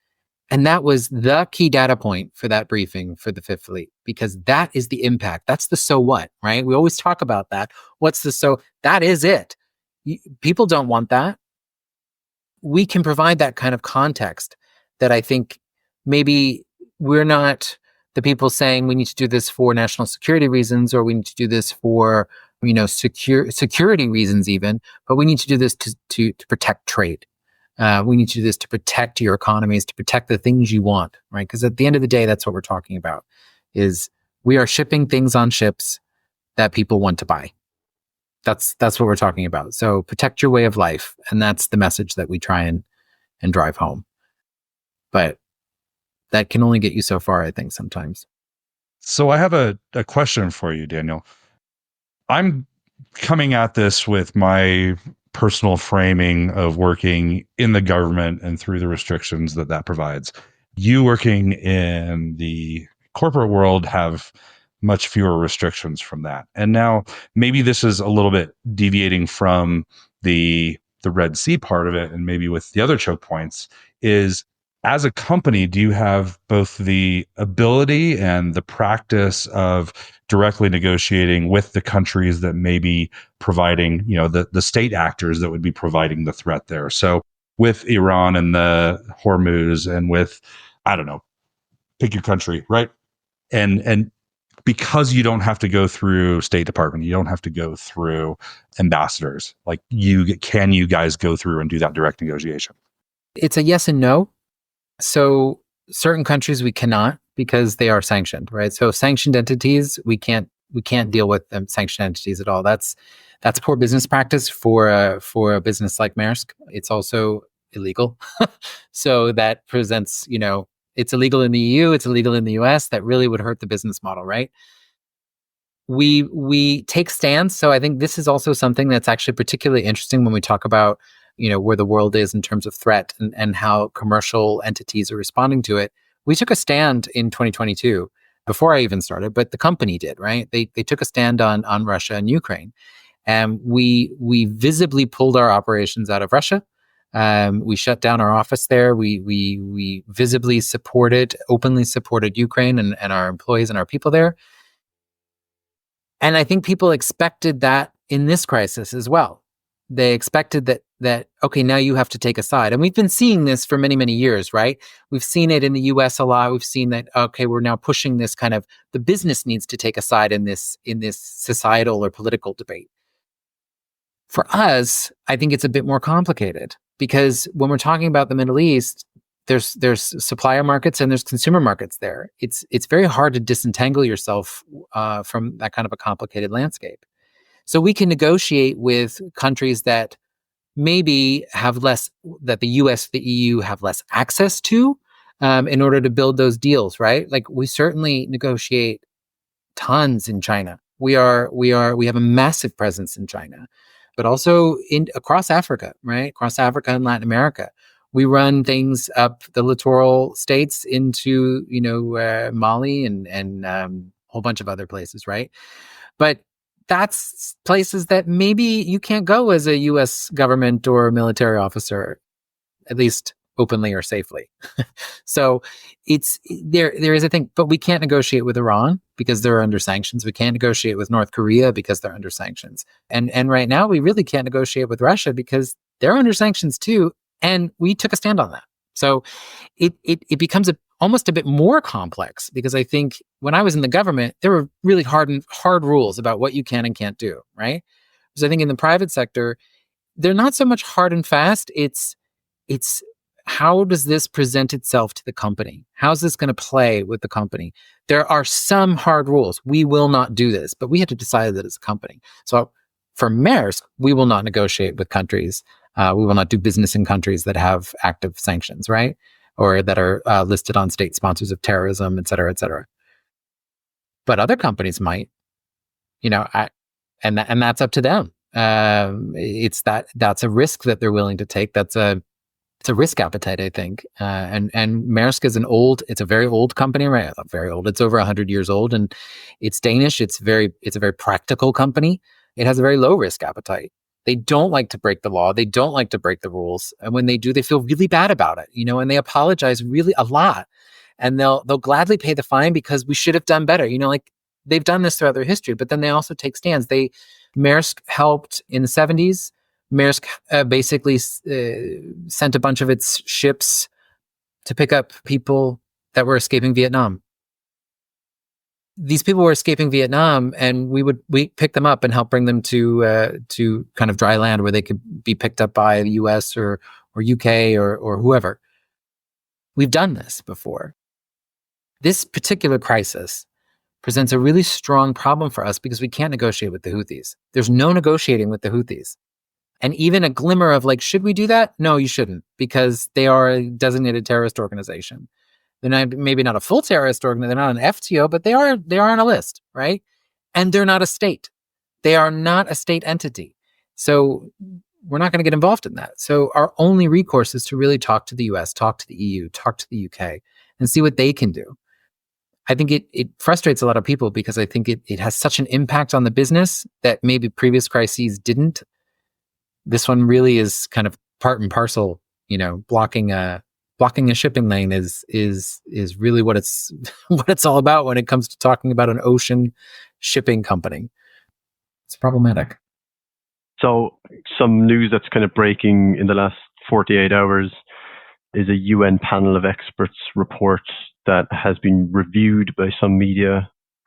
Speaker 5: And that was the key data point for that briefing for the Fifth Fleet, because that is the impact. That's the so what, right? We always talk about that. What's the so? That is it. People don't want that. We can provide that kind of context that I think maybe we're not the people saying we need to do this for national security reasons, or we need to do this for security reasons even, but we need to do this to protect trade. We need to do this to protect your economies, to protect the things you want, right? Because at the end of the day, that's what we're talking about, is we are shipping things on ships that people want to buy. That's what we're talking about. So protect your way of life. And that's the message that we try and drive home. But that can only get you so far, I think, sometimes.
Speaker 3: So I have a question for you, Daniel. I'm coming at this with my personal framing of working in the government and through the restrictions that provides. You working in the corporate world have much fewer restrictions from that. And now maybe this is a little bit deviating from the Red Sea part of it, and maybe with the other choke points, is as a company, do you have both the ability and the practice of directly negotiating with the countries that may be providing, the state actors that would be providing the threat there? So with Iran and the Hormuz, and with, I don't know, pick your country, right? And because you don't have to go through State Department, you don't have to go through ambassadors, like can you guys go through and do that direct negotiation?
Speaker 5: It's a yes and no. So certain countries we cannot, because they are sanctioned, right? So sanctioned entities, we can't deal with them, sanctioned entities at all. That's poor business practice for a business like Maersk. It's also illegal. So that presents, it's illegal in the EU, it's illegal in the US. That really would hurt the business model, right? We take stands. So I think this is also something that's actually particularly interesting when we talk about where the world is in terms of threat and how commercial entities are responding to it, we took a stand in 2022 before I even started, but the company did, right? They took a stand on Russia and Ukraine. And we visibly pulled our operations out of Russia. We shut down our office there. We visibly openly supported Ukraine and our employees and our people there. And I think people expected that in this crisis as well. They expected that okay, now you have to take a side. And we've been seeing this for many, many years, right? We've seen it in the US a lot. We've seen that, okay, we're now pushing this kind of, the business needs to take a side in this societal or political debate. For us, I think it's a bit more complicated because when we're talking about the Middle East, there's supplier markets and there's consumer markets there. It's very hard to disentangle yourself from that kind of a complicated landscape. So we can negotiate with countries that maybe have less, that the US, the EU have less access to in order to build those deals, right? Like we certainly negotiate tons in China. We have a massive presence in China, but also across Africa, right? Across Africa and Latin America. We run things up the littoral states into, Mali and a whole bunch of other places, right? But that's places that maybe you can't go as a US government or military officer, at least openly or safely. So there is a thing, but we can't negotiate with Iran because they're under sanctions. We can't negotiate with North Korea because they're under sanctions. And right now we really can't negotiate with Russia because they're under sanctions too. And we took a stand on that. So it becomes almost a bit more complex because I think when I was in the government, there were really hard rules about what you can and can't do, right? Because I think in the private sector, they're not so much hard and fast. It's how does this present itself to the company? How's this going to play with the company? There are some hard rules. We will not do this, but we had to decide that as a company. So for Maersk, we will not negotiate with countries. We will not do business in countries that have active sanctions, right? Or that are listed on state sponsors of terrorism, et cetera, et cetera. But other companies might, and that's up to them. That's a risk that they're willing to take. It's a risk appetite, I think. And Maersk is it's a very old company, right? Very old. It's over 100 years old, and it's Danish. It's a very practical company. It has a very low risk appetite. They don't like to break the law. They don't like to break the rules. And when they do, they feel really bad about it, and they apologize really a lot. And they'll gladly pay the fine because we should have done better. Like they've done this throughout their history, but then they also take stands. Maersk helped in the 70s. Maersk basically sent a bunch of its ships to pick up people that were escaping Vietnam. These people were escaping Vietnam, and we pick them up and help bring them to kind of dry land where they could be picked up by the US or UK or whoever. We've done this before. This particular crisis presents a really strong problem for us because we can't negotiate with the Houthis. There's no negotiating with the Houthis. And even a glimmer of should we do that? No, you shouldn't, because they are a designated terrorist organization. They're maybe not a full terrorist organization. They're not an FTO, but they are on a list, right? And they're not a state. They are not a state entity. So we're not going to get involved in that. So our only recourse is to really talk to the US, talk to the EU, talk to the UK, and see what they can do. I think it frustrates a lot of people because I think it has such an impact on the business that maybe previous crises didn't. This one really is kind of part and parcel, blocking a shipping lane is really what it's all about when it comes to talking about an ocean shipping company. It's problematic.
Speaker 4: So some news that's kind of breaking in the last 48 hours is a UN panel of experts report that has been reviewed by some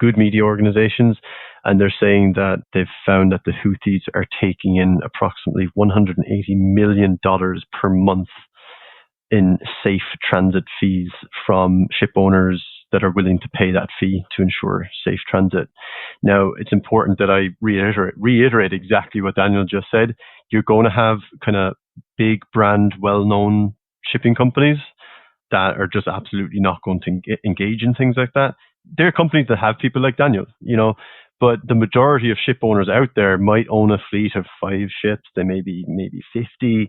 Speaker 4: good media organizations. And they're saying that they've found that the Houthis are taking in approximately $180 million per month in safe transit fees from ship owners that are willing to pay that fee to ensure safe transit. Now, it's important that I reiterate exactly what Daniel just said. You're going to have kind of big brand, well-known shipping companies that are just absolutely not going to engage in things like that. There are companies that have people like Daniel, But the majority of ship owners out there might own a fleet of 5 ships. They may be maybe 50.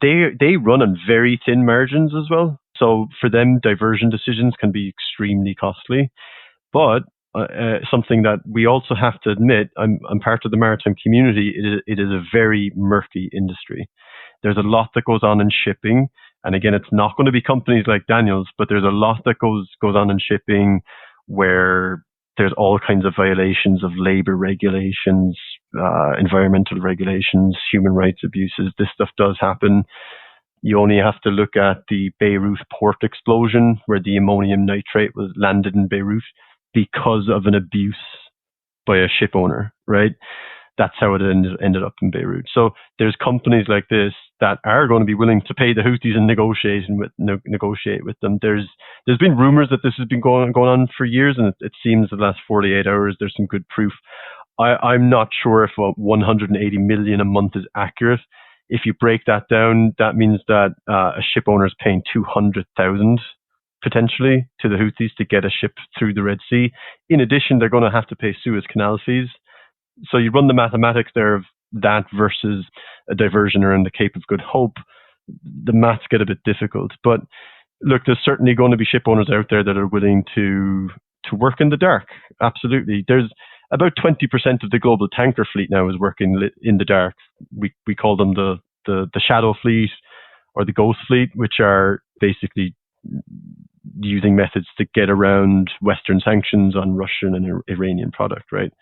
Speaker 4: They run on very thin margins as well. So for them, diversion decisions can be extremely costly. But something that we also have to admit, I'm part of the maritime community, it is a very murky industry. There's a lot that goes on in shipping. And again, it's not going to be companies like Daniel's, but there's a lot that goes on in shipping where there's all kinds of violations of labor regulations, environmental regulations, human rights abuses. This stuff does happen. You only have to look at the Beirut port explosion where the ammonium nitrate was landed in Beirut because of an abuse by a ship owner, right? That's how it ended up in Beirut. So there's companies like this that are going to be willing to pay the Houthis and negotiate with them. There's been rumors that this has been going on for years, and it seems the last 48 hours there's some good proof. I'm not sure if 180 million a month is accurate. If you break that down, that means that a ship owner is paying 200,000 potentially to the Houthis to get a ship through the Red Sea. In addition, they're going to have to pay Suez Canal fees. So you run the mathematics there of that versus a diversion around the Cape of Good Hope. The maths get a bit difficult. But look, there's certainly going to be ship owners out there that are willing to work in the dark. Absolutely. There's about 20% of the global tanker fleet now is working in the dark. We call them the shadow fleet or the ghost fleet, which are basically using methods to get around Western sanctions on Russian and Iranian product, right?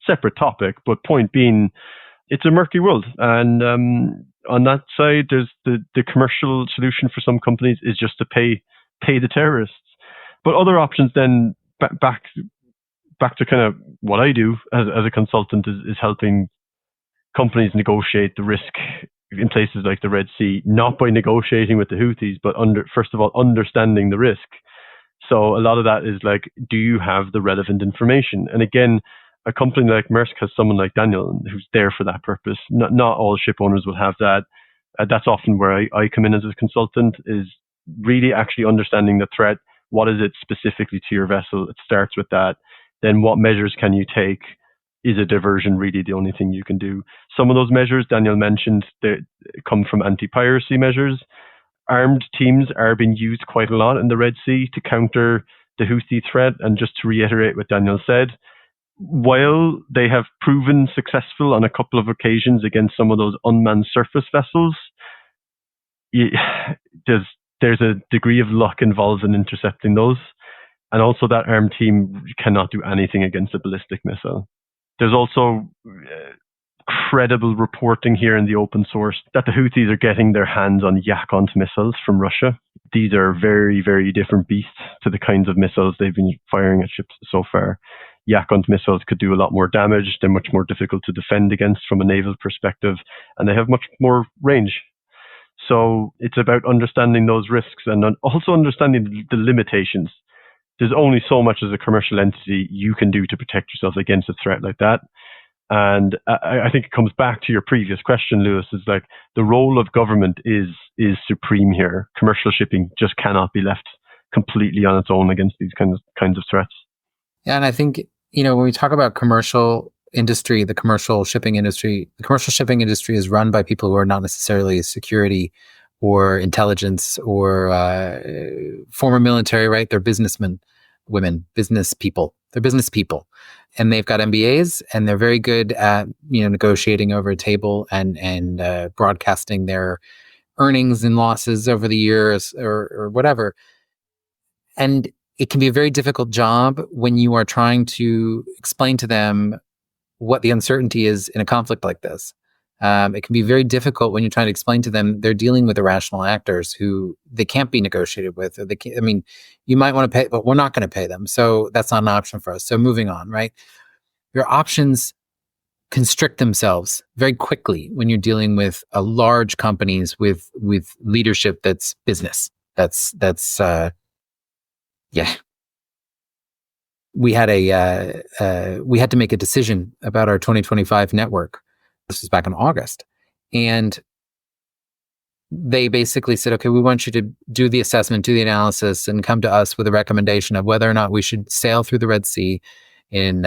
Speaker 4: Separate topic, but point being, it's a murky world. And on that side, there's the commercial solution for some companies is just to pay the terrorists. But other options then, back to kind of what I do as a consultant is helping companies negotiate the risk in places like the Red Sea, not by negotiating with the Houthis, but first of all, understanding the risk. So a lot of that is like, do you have the relevant information? And again, a company like Maersk has someone like Daniel who's there for that purpose. Not all ship owners will have that. That's often where I come in as a consultant, is really actually understanding the threat. What is it specifically to your vessel? It starts with that. Then what measures can you take? Is a diversion really the only thing you can do? Some of those measures Daniel mentioned, they come from anti-piracy measures. Armed teams are being used quite a lot in the Red Sea to counter the Houthi threat. And just to reiterate what Daniel said, while they have proven successful on a couple of occasions against some of those unmanned surface vessels, there's a degree of luck involved in intercepting those. And also that armed team cannot do anything against a ballistic missile. There's also credible reporting here in the open source that the Houthis are getting their hands on Yakont missiles from Russia. These are very, very different beasts to the kinds of missiles they've been firing at ships so far. Yakont missiles could do a lot more damage. They're much more difficult to defend against from a naval perspective, and they have much more range. So it's about understanding those risks and also understanding the limitations. There's only so much as a commercial entity you can do to protect yourself against a threat like that. And I think it comes back to your previous question, Lewis, is like the role of government is supreme here. Commercial shipping just cannot be left completely on its own against these kinds of threats.
Speaker 5: Yeah, and I think, when we talk about commercial industry, the commercial shipping industry is run by people who are not necessarily security or intelligence or former military, right? They're businessmen, women, business people. They're business people, and they've got MBAs, and they're very good at negotiating over a table and broadcasting their earnings and losses over the years or whatever. And it can be a very difficult job when you are trying to explain to them what the uncertainty is in a conflict like this. It can be very difficult when you're trying to explain to them they're dealing with irrational actors who they can't be negotiated with. Or you might want to pay, but we're not going to pay them. So that's not an option for us. So moving on, right? Your options constrict themselves very quickly when you're dealing with large companies with leadership that's business. We had to make a decision about our 2025 network. This was back in August. And they basically said, okay, we want you to do the assessment, do the analysis, and come to us with a recommendation of whether or not we should sail through the Red Sea in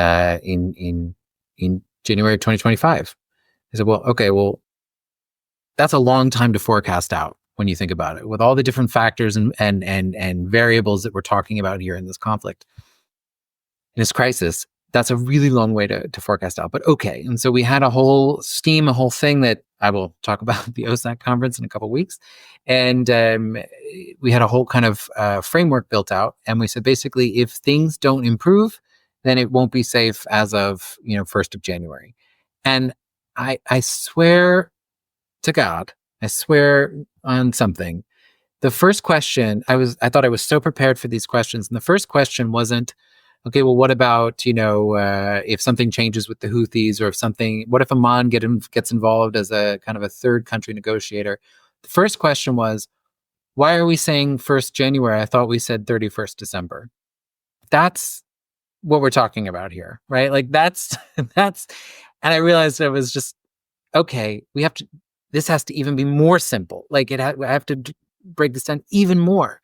Speaker 5: in January of 2025. I said, well, okay, well, that's a long time to forecast out when you think about it, with all the different factors and variables that we're talking about here in this conflict, in this crisis. That's a really long way to forecast out. But okay. And so we had a whole thing that I will talk about at the OSAC conference in a couple of weeks. And we had a whole kind of framework built out. And we said, basically, if things don't improve, then it won't be safe as of, 1st of January. And I swear to God, I swear on something. The first question, I thought I was so prepared for these questions. And the first question wasn't, okay, well, what about, if something changes with the Houthis, or what if Oman gets involved as a kind of a third country negotiator? The first question was, why are we saying 1st January? I thought we said 31st December. That's what we're talking about here, right? Like that's, and I realized it was just, okay, this has to even be more simple. Like I have to break this down even more,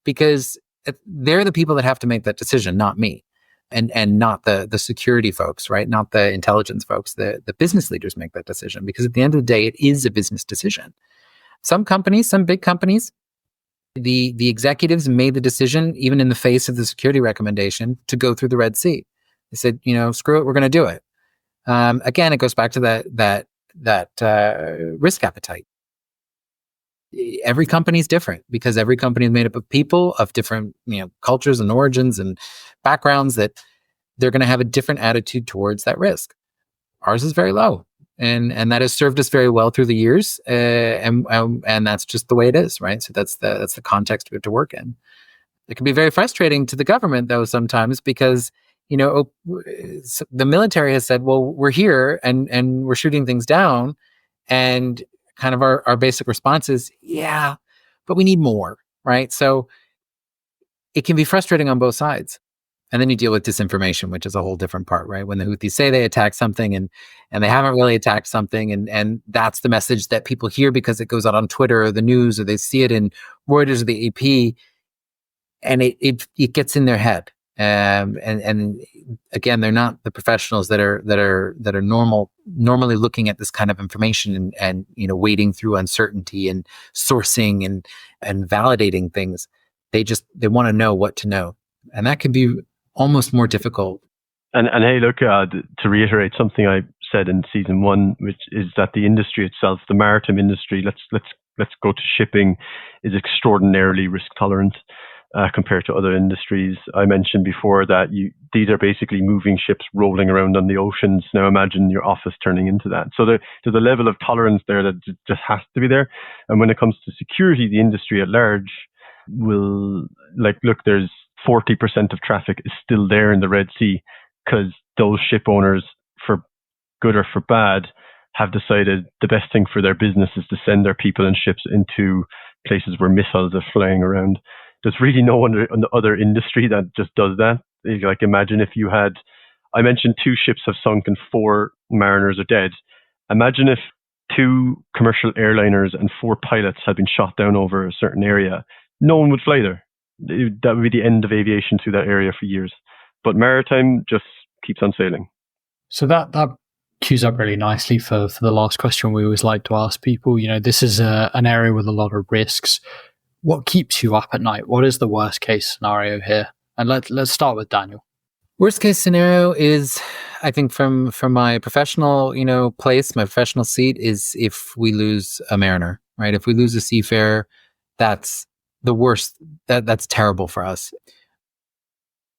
Speaker 5: because they're the people that have to make that decision, not me, and not the security folks, right? Not the intelligence folks. The business leaders make that decision, because at the end of the day, it is a business decision. Some big companies, the executives made the decision, even in the face of the security recommendation, to go through the Red Sea. They said, screw it, we're going to do it. Again, it goes back to that risk appetite. Every company is different, because every company is made up of people of different, cultures and origins and backgrounds, that they're going to have a different attitude towards that risk. Ours is very low, and that has served us very well through the years, and that's just the way it is, right? So that's the context we have to work in. It can be very frustrating to the government, though, sometimes, because the military has said, well, we're here and we're shooting things down, and kind of our basic response is, yeah, but we need more, right? So it can be frustrating on both sides. And then you deal with disinformation, which is a whole different part, right? When the Houthis say they attacked something and they haven't really attacked something, and that's the message that people hear because it goes out on Twitter or the news, or they see it in Reuters or the AP, and it gets in their head. And again, they're not the professionals that are normally looking at this kind of information and wading through uncertainty and sourcing and validating things. They want to know what to know, and that can be almost more difficult.
Speaker 4: And hey, look, to reiterate something I said in season 1, which is that the industry itself, the maritime industry, let's go to shipping, is extraordinarily risk tolerant. Compared to other industries. I mentioned before that these are basically moving ships rolling around on the oceans. Now imagine your office turning into that. So there's a level of tolerance there that just has to be there. And when it comes to security, the industry at large will, there's 40% of traffic is still there in the Red Sea, because those ship owners, for good or for bad, have decided the best thing for their business is to send their people and ships into places where missiles are flying around. There's really no other industry that just does that. Like, imagine if you had, I mentioned 2 ships have sunk and 4 mariners are dead. Imagine if 2 commercial airliners and 4 pilots had been shot down over a certain area. No one would fly there. That would be the end of aviation to that area for years. But maritime just keeps on sailing.
Speaker 1: So that cues up really nicely for the last question we always like to ask people. This is an area with a lot of risks. What keeps you up at night? What is the worst case scenario here? And let's start with Daniel.
Speaker 5: Worst case scenario is, I think, from my professional, place, my professional seat, is if we lose a mariner, right? If we lose a seafarer, that's the worst. That's terrible for us.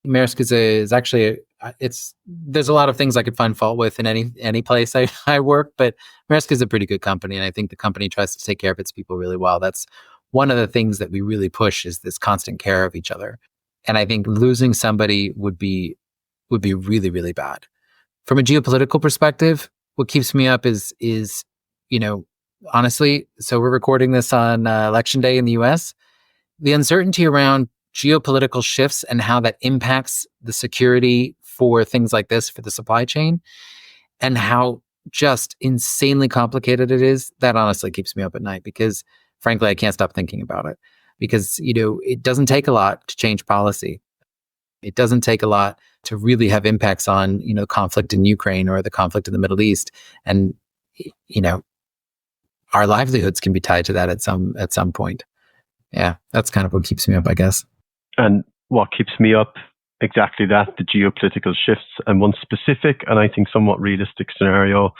Speaker 5: Maersk is actually there's a lot of things I could find fault with in any place I work, but Maersk is a pretty good company, and I think the company tries to take care of its people really well. That's one of the things that we really push, is this constant care of each other. And I think losing somebody would be really, really bad. From a geopolitical perspective, what keeps me up is honestly, so we're recording this on Election Day in the US. The uncertainty around geopolitical shifts and how that impacts the security for things like this, for the supply chain, and how just insanely complicated it is, that honestly keeps me up at night, because frankly, I can't stop thinking about it, because, it doesn't take a lot to change policy. It doesn't take a lot to really have impacts on, conflict in Ukraine or the conflict in the Middle East. And, our livelihoods can be tied to that at some point. Yeah, that's kind of what keeps me up, I guess.
Speaker 4: And what keeps me up, exactly that, the geopolitical shifts. And one specific, and I think somewhat realistic scenario,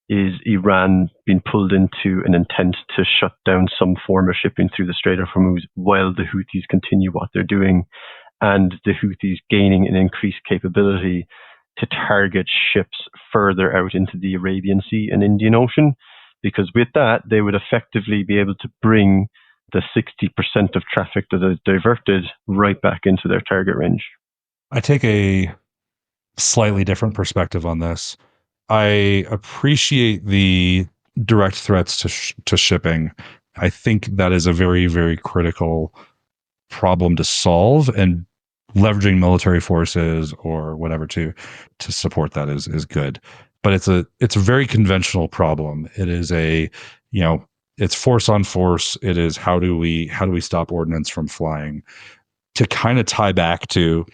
Speaker 4: is Iran being pulled into an intent to shut down some form of shipping through the Strait of Hormuz while the Houthis continue what they're doing, and the Houthis gaining an increased capability to target ships further out into the Arabian Sea and Indian Ocean, because with that, they would effectively be able to bring the 60% of traffic that is diverted right back into their target range.
Speaker 3: I take a slightly different perspective on this. I appreciate the direct threats to shipping. I think that is a very, very critical problem to solve, and leveraging military forces or whatever to support that is good. But it's a very conventional problem. It is it's force on force. It is how do we stop ordnance from flying? To kind of tie back to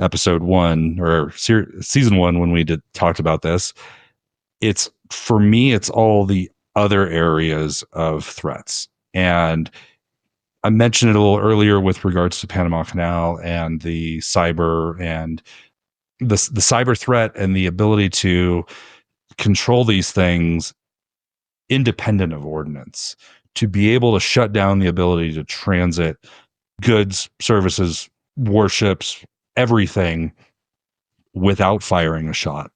Speaker 3: episode 1 or season 1 when we talked about this, for me it's all the other areas of threats. And I mentioned it a little earlier with regards to Panama Canal and the cyber and the cyber threat and the ability to control these things independent of ordnance, to be able to shut down the ability to transit goods, services, warships, everything without firing a shot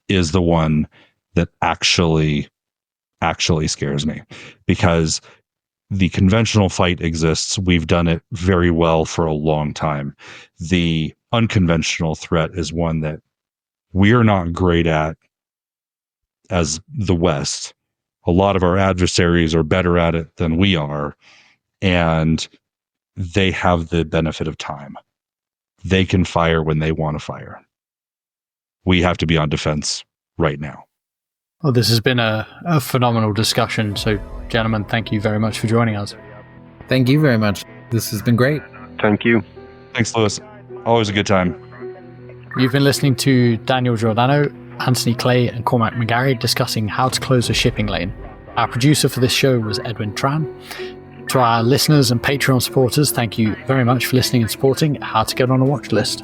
Speaker 3: is the one that actually scares me, because the conventional fight exists. We've done it very well for a long time. The unconventional threat is one that we're not great at as the West. A lot of our adversaries are better at it than we are, and they have the benefit of time. They can fire when they want to fire. We have to be on defense right now.
Speaker 1: Well, this has been a phenomenal discussion. So, gentlemen, thank you very much for joining us.
Speaker 5: Thank you very much. This has been great.
Speaker 4: Thank you.
Speaker 3: Thanks, Lewis. Always a good time.
Speaker 1: You've been listening to Daniel Giordanio, Anthony Clay, and Cormac McGarry discussing how to close a shipping lane. Our producer for this show was Edwin Tran. To our listeners and Patreon supporters, thank you very much for listening and supporting How to Get on a Watchlist.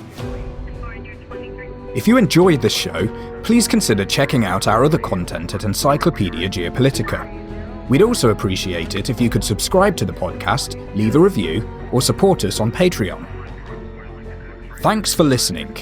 Speaker 2: If you enjoyed this show, please consider checking out our other content at Encyclopedia Geopolitica. We'd also appreciate it if you could subscribe to the podcast, leave a review, or support us on Patreon. Thanks for listening.